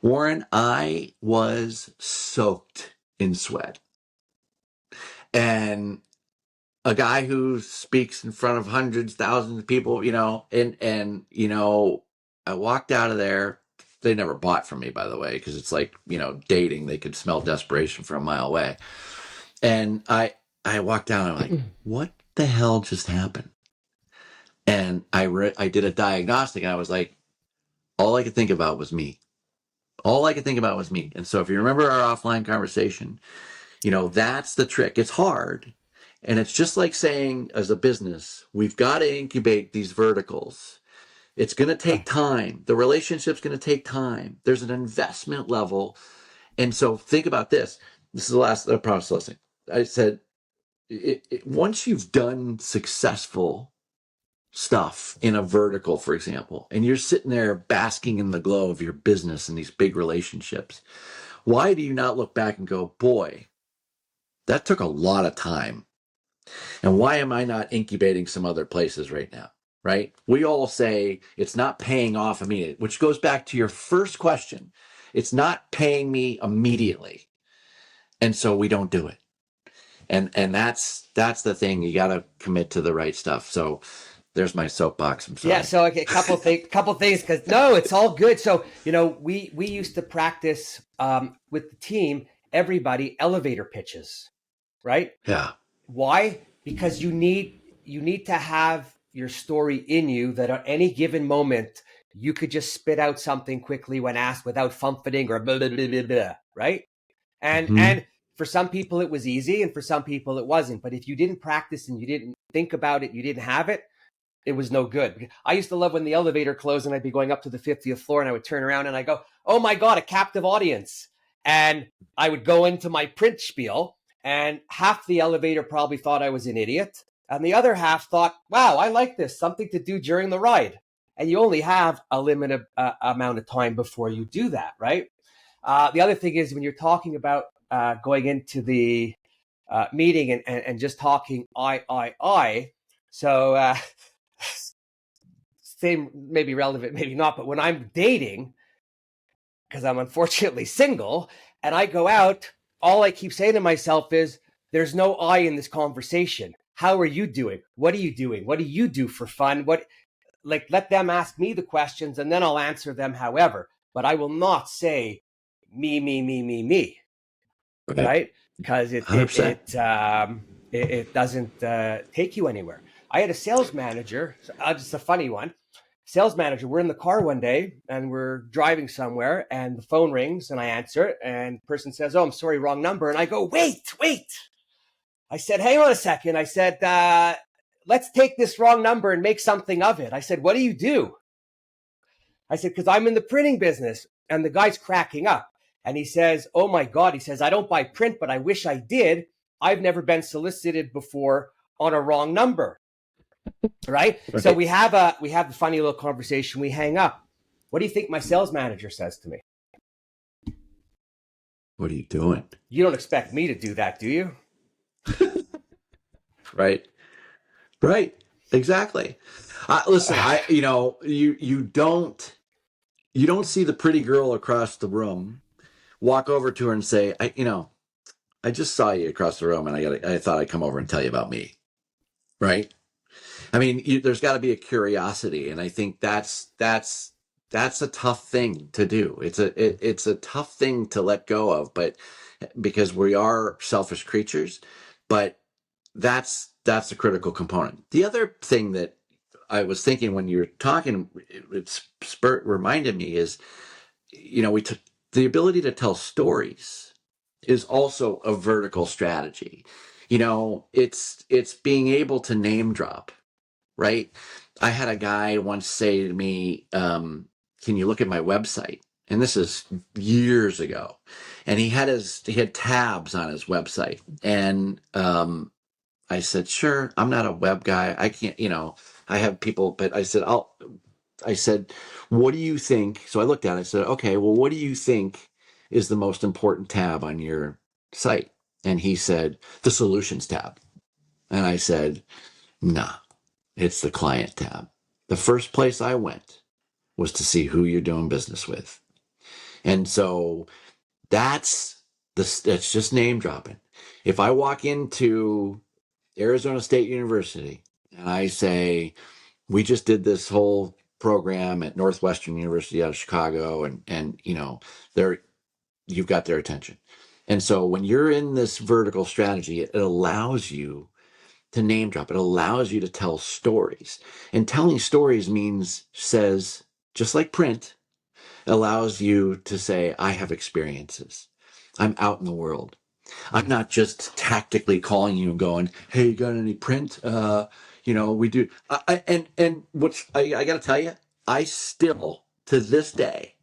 B: Warren, I was soaked in sweat. And a guy who speaks in front of hundreds, thousands of people, I walked out of there. They never bought from me, by the way, because it's like, dating. They could smell desperation from a mile away. And I walked down and I'm like, what the hell just happened? And I did a diagnostic and I was like, all I could think about was me. All I could think about was me. And so if you remember our offline conversation, that's the trick. It's hard. And it's just like saying, as a business, we've got to incubate these verticals. It's going to take time. The relationship's going to take time. There's an investment level. And so think about this. This is the last, I promise, the last thing. I said, once you've done successful stuff in a vertical, for example, and you're sitting there basking in the glow of your business and these big relationships, why do you not look back and go, boy, that took a lot of time? And why am I not incubating some other places right now? Right? We all say it's not paying off immediately, which goes back to your first question. It's not paying me immediately. And so we don't do it. And that's the thing. You got to commit to the right stuff. So there's my soapbox. I'm sorry.
A: Yeah. So okay, couple things, because no, it's all good. So we used to practice with the team, everybody elevator pitches, right?
B: Yeah.
A: Why? Because you need to have your story in you that at any given moment you could just spit out something quickly when asked without fumbling or blah, blah, blah, blah, blah, right? And for some people it was easy, and for some people it wasn't. But if you didn't practice and you didn't think about it, you didn't have it, it was no good. I used to love when the elevator closed and I'd be going up to the 50th floor and I would turn around and I go, oh my God, a captive audience. And I would go into my print spiel, and half the elevator probably thought I was an idiot. And the other half thought, wow, I like this, something to do during the ride. And you only have a limited amount of time before you do that, right? The other thing is when you're talking about going into the meeting and just talking I. So same, maybe relevant, maybe not. But when I'm dating, because I'm unfortunately single, and I go out, all I keep saying to myself is, there's no I in this conversation. How are you doing? What are you doing? What do you do for fun? Let them ask me the questions and then I'll answer them however. But I will not say me. Right? Because it doesn't take you anywhere. I had a sales manager, just a funny one. Sales manager, we're in the car one day and we're driving somewhere and the phone rings and I answer it and the person says, oh, I'm sorry, wrong number. And I go, wait. I said, hang on a second. I said, let's take this wrong number and make something of it. I said, what do you do? I said, because I'm in the printing business. And the guy's cracking up. And he says, oh my God, he says, I don't buy print, but I wish I did. I've never been solicited before on a wrong number. Right? Okay. So we have a funny little conversation. We hang up. What do you think my sales manager says to me?
B: What are you doing? You
A: don't expect me to do that, do you?
B: Right. Exactly. Listen, you don't see the pretty girl across the room walk over to her and say, I just saw you across the room and I thought I'd come over and tell you about me. Right. I mean, there's got to be a curiosity. And I think that's a tough thing to do. It's a tough thing to let go of, but because we are selfish creatures, but that's a critical component. The other thing that I was thinking when you were talking, it reminded me is, the ability to tell stories is also a vertical strategy. It's being able to name drop, right? I had a guy once say to me, "Can you look at my website?" And this is years ago, and he had tabs on his website, and I said, "Sure, I'm not a web guy. I can't, I have people, but I said, I said, what do you think?" So I looked at it. I said, "Okay, well, what do you think is the most important tab on your site?" And he said, "The solutions tab." And I said, "Nah, it's the client tab. The first place I went was to see who you're doing business with." And so that's just name dropping. If I walk into Arizona State University and I say, "We just did this whole program at Northwestern University out of Chicago," and they're you've got their attention. And so when you're in this vertical strategy, it allows you to name drop. It allows you to tell stories. And telling stories says, just like print, allows you to say, "I have experiences. I'm out in the world. I'm not just tactically calling you and going, 'Hey, you got any print?' We do." And what's I got to tell you, I still to this day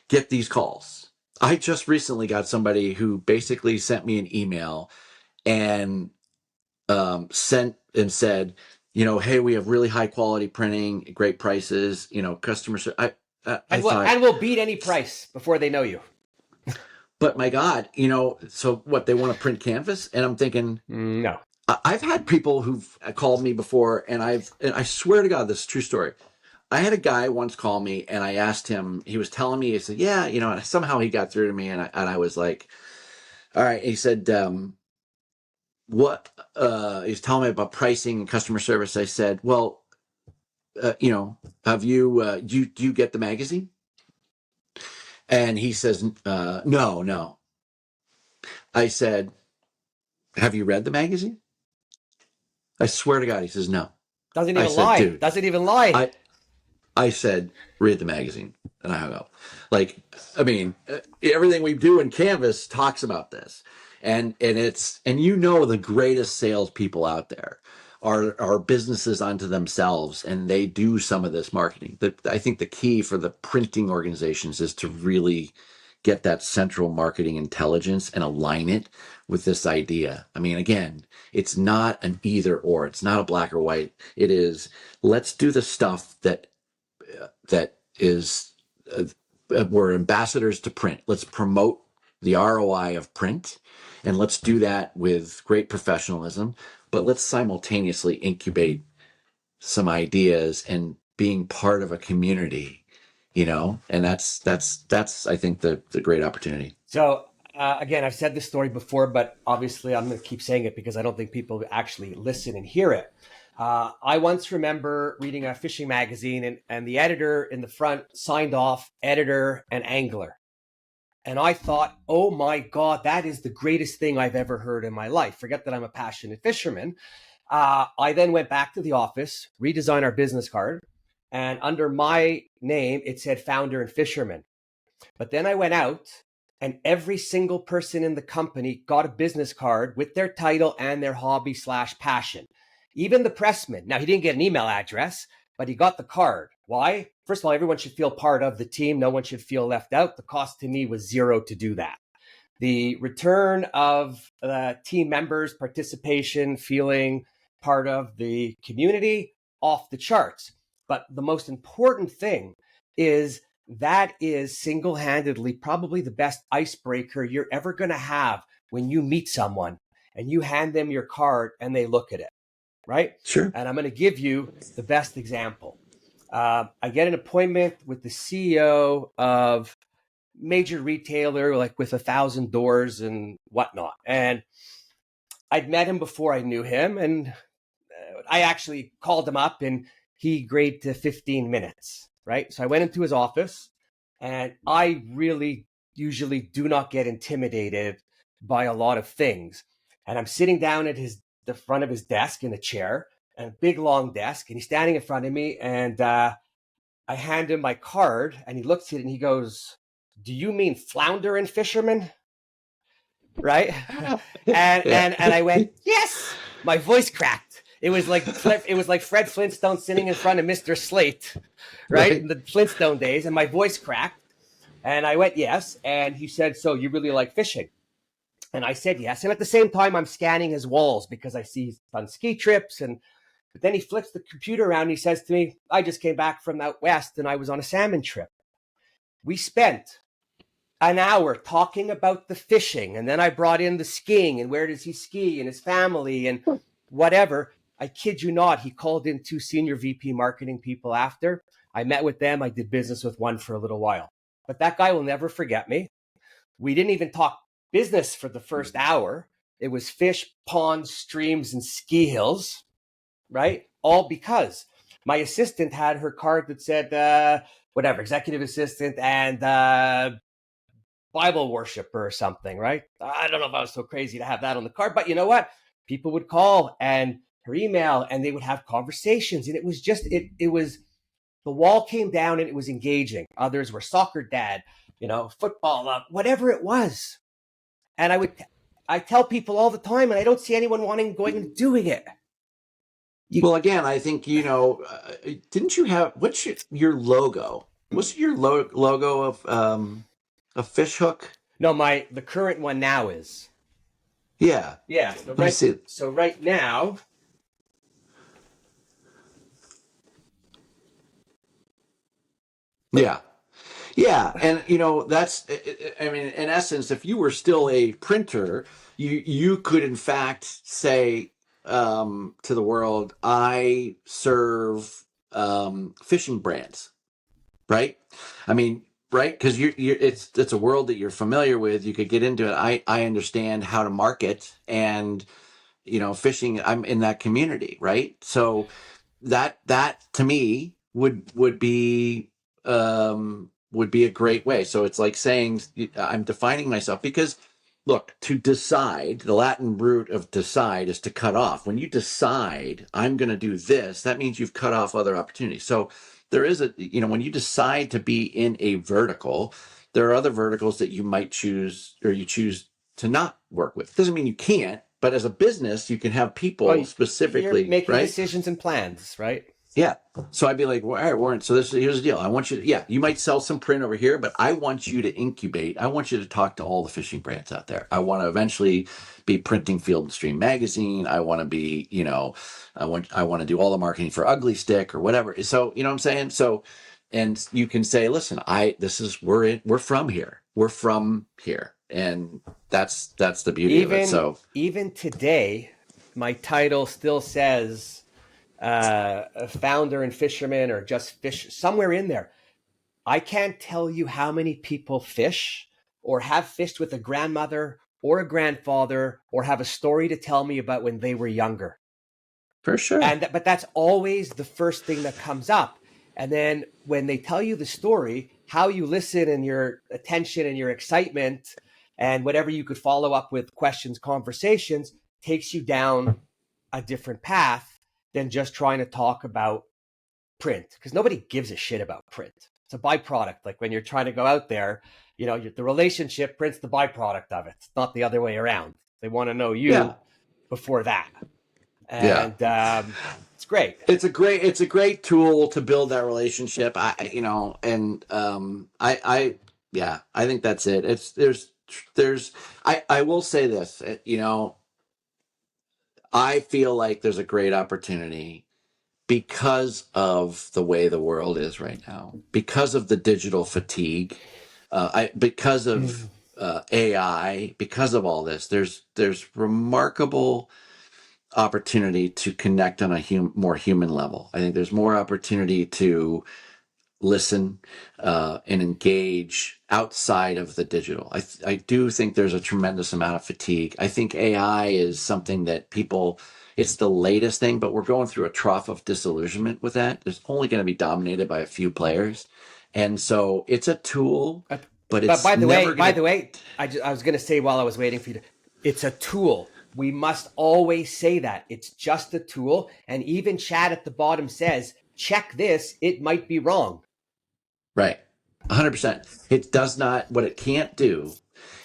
B: get these calls. I just recently got somebody who basically sent me an email and sent and said, "Hey, we have really high quality printing, great prices, customer." I thought,
A: And we'll beat any price before they know you.
B: but my God, so what? They want to print canvas, and I'm thinking,
A: No.
B: I've had people who've called me before, and I swear to God, this is a true story. I had a guy once call me, and I asked him. He was telling me, he said, "Yeah, and somehow he got through to me," and I was like, "All right." He said, "What?" He was telling me about pricing and customer service. I said, "Well, have you do you get the magazine?" And he says, "No, no." I said, "Have you read the magazine?" I swear to God, he says, "No."
A: Doesn't
B: I
A: even
B: said,
A: lie.
B: "Dude,"
A: Doesn't even lie.
B: I I said, "Read the magazine," and I hung up. Like, I mean, everything we do in Canvas talks about this, and the greatest salespeople out there are businesses unto themselves, and they do some of this marketing. I think the key for the printing organizations is to really get that central marketing intelligence and align it with this idea. I mean, again, it's not an either or. It's not a black or white. It is, let's do the stuff that is we're ambassadors to print. Let's promote the ROI of print, and let's do that with great professionalism. But let's simultaneously incubate some ideas and being part of a community, and that's I think the great opportunity.
A: So, again, I've said this story before, but obviously I'm going to keep saying it because I don't think people actually listen and hear it. I once remember reading a fishing magazine, and the editor in the front signed off editor and angler. And I thought, oh my God, that is the greatest thing I've ever heard in my life. Forget that I'm a passionate fisherman. I then went back to the office, redesigned our business card, and under my name, it said founder and fisherman. But then I went out, and every single person in the company got a business card with their title and their hobby slash passion. Even the pressman. Now, he didn't get an email address, but he got the card. Why? First of all, everyone should feel part of the team. No one should feel left out. The cost to me was zero to do that. The return of team members' participation, feeling part of the community, off the charts. But the most important thing is that is single-handedly probably the best icebreaker you're ever going to have when you meet someone and you hand them your card and they look at it, right?
B: Sure.
A: And I'm going to give you the best example. I get an appointment with the CEO of major retailer, like with 1,000 doors and whatnot. And I'd met him before I knew him, and I actually called him up, and he agreed to 15 minutes, right? So I went into his office, and I really usually do not get intimidated by a lot of things. And I'm sitting down at the front of his desk in a chair, and a big long desk, and he's standing in front of me, and I hand him my card, and he looks at it and he goes, "Do you mean flounder and fisherman?" right?
B: Yeah.
A: And I went, yes. My voice cracked. It was like Fred Flintstone sitting in front of Mr. Slate, right? In
B: Right.
A: the Flintstone days, and my voice cracked. And I went, yes. And he said, so you really like fishing? And I said yes. And at the same time, I'm scanning his walls because I see he's on ski trips. And but then he flips the computer around and he says to me, I just came back from out west and I was on a salmon trip. We spent an hour talking about the fishing. And then I brought in the skiing and where does he ski and his family and whatever. I kid you not, he called in two senior VP marketing people after. I met with them. I did business with one for a little while. But that guy will never forget me. We didn't even talk business for the first hour. It was fish, ponds, streams, and ski hills, right? All because my assistant had her card that said, whatever, executive assistant and Bible worshiper or something, right? I don't know if I was so crazy to have that on the card, but you know what? People would call and her email and they would have conversations. And it was just, it was, the wall came down and it was engaging. Others were soccer dad, football, whatever it was. And I tell people all the time, and I don't see anyone going and doing it.
B: Well, again, I think, didn't you have, what's your logo? What's your logo of a fish hook?
A: No, the current one now is.
B: Yeah.
A: Yeah.
B: Let me see.
A: So right now.
B: Yeah. Yeah. And, that's, I mean, in essence, if you were still a printer, you could, in fact, say to the world, I serve fishing brands, right? I mean, right? Because it's a world that you're familiar with. You could get into it. I understand how to market and, fishing. I'm in that community, right? So that to me would be a great way. So it's like saying I'm defining myself because look, to decide, the Latin root of decide is to cut off. When you decide I'm going to do this, that means you've cut off other opportunities. So there is when you decide to be in a vertical, there are other verticals that you might choose or you choose to not work with. Doesn't mean you can't, but as a business, you can have people
A: Well, you're
B: specifically,
A: making
B: right?
A: decisions and plans, right?
B: Yeah. So I'd be like, well, all right, Warren, so here's the deal. I want you to, yeah, you might sell some print over here, but I want you to incubate. I want you to talk to all the fishing brands out there. I want to eventually be printing Field and Stream magazine. I want to be, I want to do all the marketing for Ugly Stick or whatever. So, you know what I'm saying? So, and you can say, listen, we're from here. We're from here. And that's the beauty of it. So
A: Even today, my title still says a founder and fisherman or just fish somewhere in there. I can't tell you how many people fish or have fished with a grandmother or a grandfather or have a story to tell me about when they were younger.
B: for sure.
A: But that's always the first thing that comes up. And then when they tell you the story, how you listen and your attention and your excitement and whatever you could follow up with questions, conversations takes you down a different path than just trying to talk about print because nobody gives a shit about print. It's a byproduct. Like when you're trying to go out there, the relationship print's the byproduct of it. It's not the other way around. They want to know
B: Yeah.
A: you before that.
B: Yeah.
A: And it's great.
B: It's a great tool to build that relationship. I think that's it. I will say this, I feel like there's a great opportunity because of the way the world is right now, because of the digital fatigue, because of AI, because of all this, there's remarkable opportunity to connect on a more human level. I think there's more opportunity to listen and engage outside of the digital. I do think there's a tremendous amount of fatigue. I think AI is something that it's the latest thing, but we're going through a trough of disillusionment with that. It's only going to be dominated by a few players. And so it's a tool, but
A: But
B: it's never going to.
A: I was going to say while I was waiting for you, it's a tool. We must always say that it's just a tool. And even Chad at the bottom says, check this. It might be wrong.
B: Right. 100%. It does not, what it can't do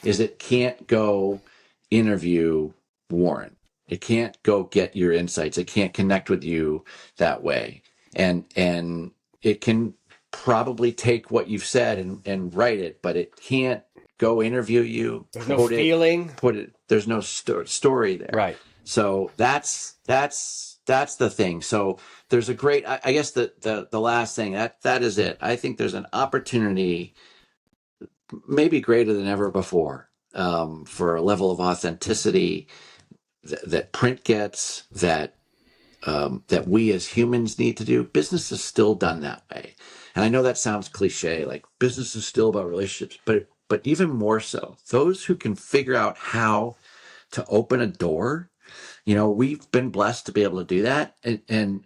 B: is it can't go interview Warren. It can't go get your insights. It can't connect with you that way. And it can probably take what you've said and write it, but it can't go interview you,
A: There's no
B: quote it,
A: feeling.
B: put it. There's no story there.
A: Right.
B: So that's the thing. So there's a great. I guess the last thing that is it. I think there's an opportunity, maybe greater than ever before, for a level of authenticity that print gets, that we as humans need to do. Business is still done that way, and I know that sounds cliche, like business is still about relationships, but even more so, those who can figure out how to open a door. We've been blessed to be able to do that, and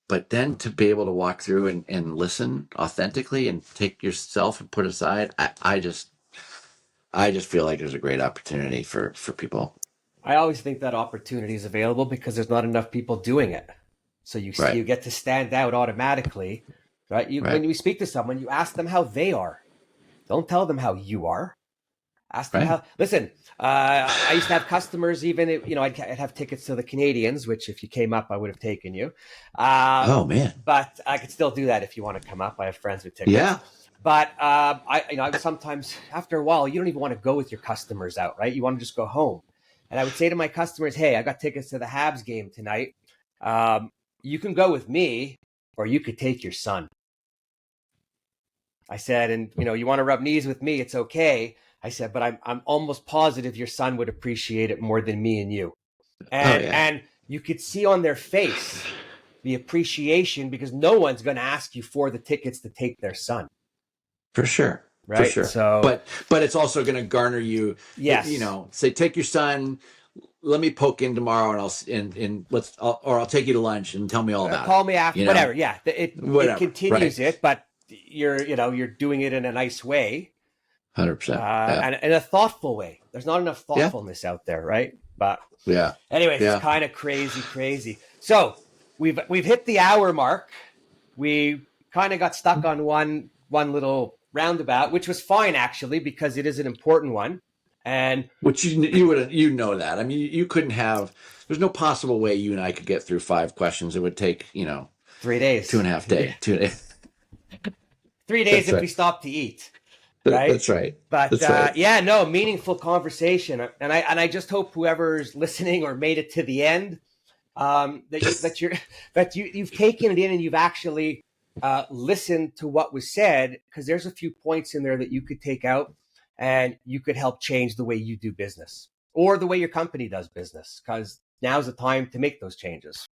B: but then to be able to walk through and listen authentically and take yourself and put aside, I just feel like there's a great opportunity for people.
A: I always think that opportunity is available because there's not enough people doing it. So you
B: Right.
A: get to stand out automatically, right? When
B: Right.
A: you speak to someone, you ask them how they are. Don't tell them how you are. Ask them
B: Right.
A: how. Listen, I used to have customers. Even if, I'd have tickets to the Canadians, which if you came up, I would have taken you.
B: Oh man.
A: But I could still do that if you want to come up. I have friends with tickets.
B: Yeah.
A: But I would sometimes, after a while, you don't even want to go with your customers out, right? You want to just go home. And I would say to my customers, "Hey, I got tickets to the Habs game tonight. You can go with me, or you could take your son." I said, "And you want to rub knees with me? It's okay." I said, "But I'm almost positive your son would appreciate it more than me and you."
B: Oh
A: And
B: yeah.
A: you could see on their face the appreciation because no one's going to ask you for the tickets to take their son,
B: For sure. For
A: right?
B: sure.
A: So
B: But it's also going to garner you.
A: yes,
B: Say take your son. Let me poke in tomorrow, and I'll take you to lunch and tell me all about it.
A: call me after,
B: You
A: whatever.
B: know,
A: Yeah, it
B: whatever. Right.
A: continues it, but you're doing it in a nice way,
B: 100%. Yeah.
A: and in a thoughtful way. There's not enough
B: Yeah.
A: thoughtfulness out there, right? But
B: Yeah.
A: anyways, it's
B: Yeah.
A: kind of crazy. So we've hit the hour mark. We kind of got stuck on one little roundabout, which was fine actually because it is an important one. And
B: Which you know that. I mean, you couldn't have. There's no possible way you and I could get through 5 questions. It would take
A: 3 days,
B: 2.5 day. 2 days.
A: 3 days
B: That's
A: if we
B: right.
A: stop to eat, right?
B: That's right.
A: But
B: That's right.
A: yeah, no, meaningful conversation, and I just hope whoever's listening or made it to the end, you've taken it in and you've actually listened to what was said because there's a few points in there that you could take out and you could help change the way you do business or the way your company does business because now's the time to make those changes.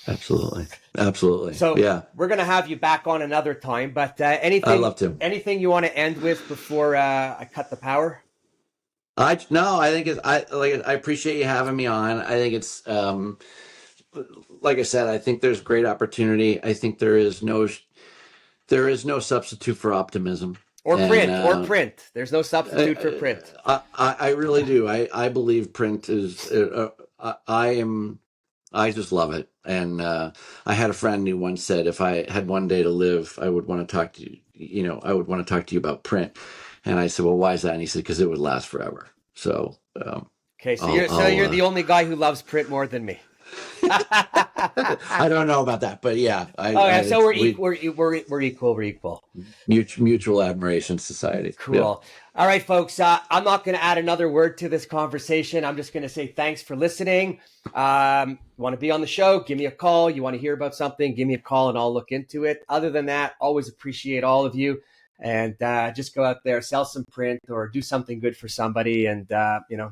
B: Absolutely. Absolutely.
A: So
B: Yeah.
A: we're going to have you back on another time, but
B: I love to.
A: anything you want to end with before I cut the power?
B: No, I think I appreciate you having me on. I think it's like I said, I think there's great opportunity. I think there is no substitute for optimism.
A: Or
B: And
A: print. There's no substitute for print.
B: I really do. I believe print is. I just love it. And I had a friend who once said, if I had one day to live, I would want to talk to you. I would want to talk to you about print. And I said, well, why is that? And he said, because it would last forever. So
A: Okay, so
B: I'll
A: you're the only guy who loves print more than me.
B: I don't know about that, but yeah,
A: Okay, so we're equal. We're equal.
B: mutual admiration society.
A: Cool.
B: Yeah.
A: All right, folks. I'm not going to add another word to this conversation. I'm just going to say thanks for listening. Want to be on the show? Give me a call. You want to hear about something? Give me a call and I'll look into it. Other than that, always appreciate all of you. And just go out there, sell some print or do something good for somebody and,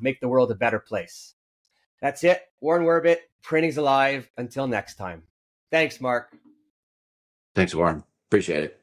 A: make the world a better place. That's it. Warren Werbitt, Printing's Alive. Until next time. Thanks, Mark.
B: Thanks, Warren. Appreciate it.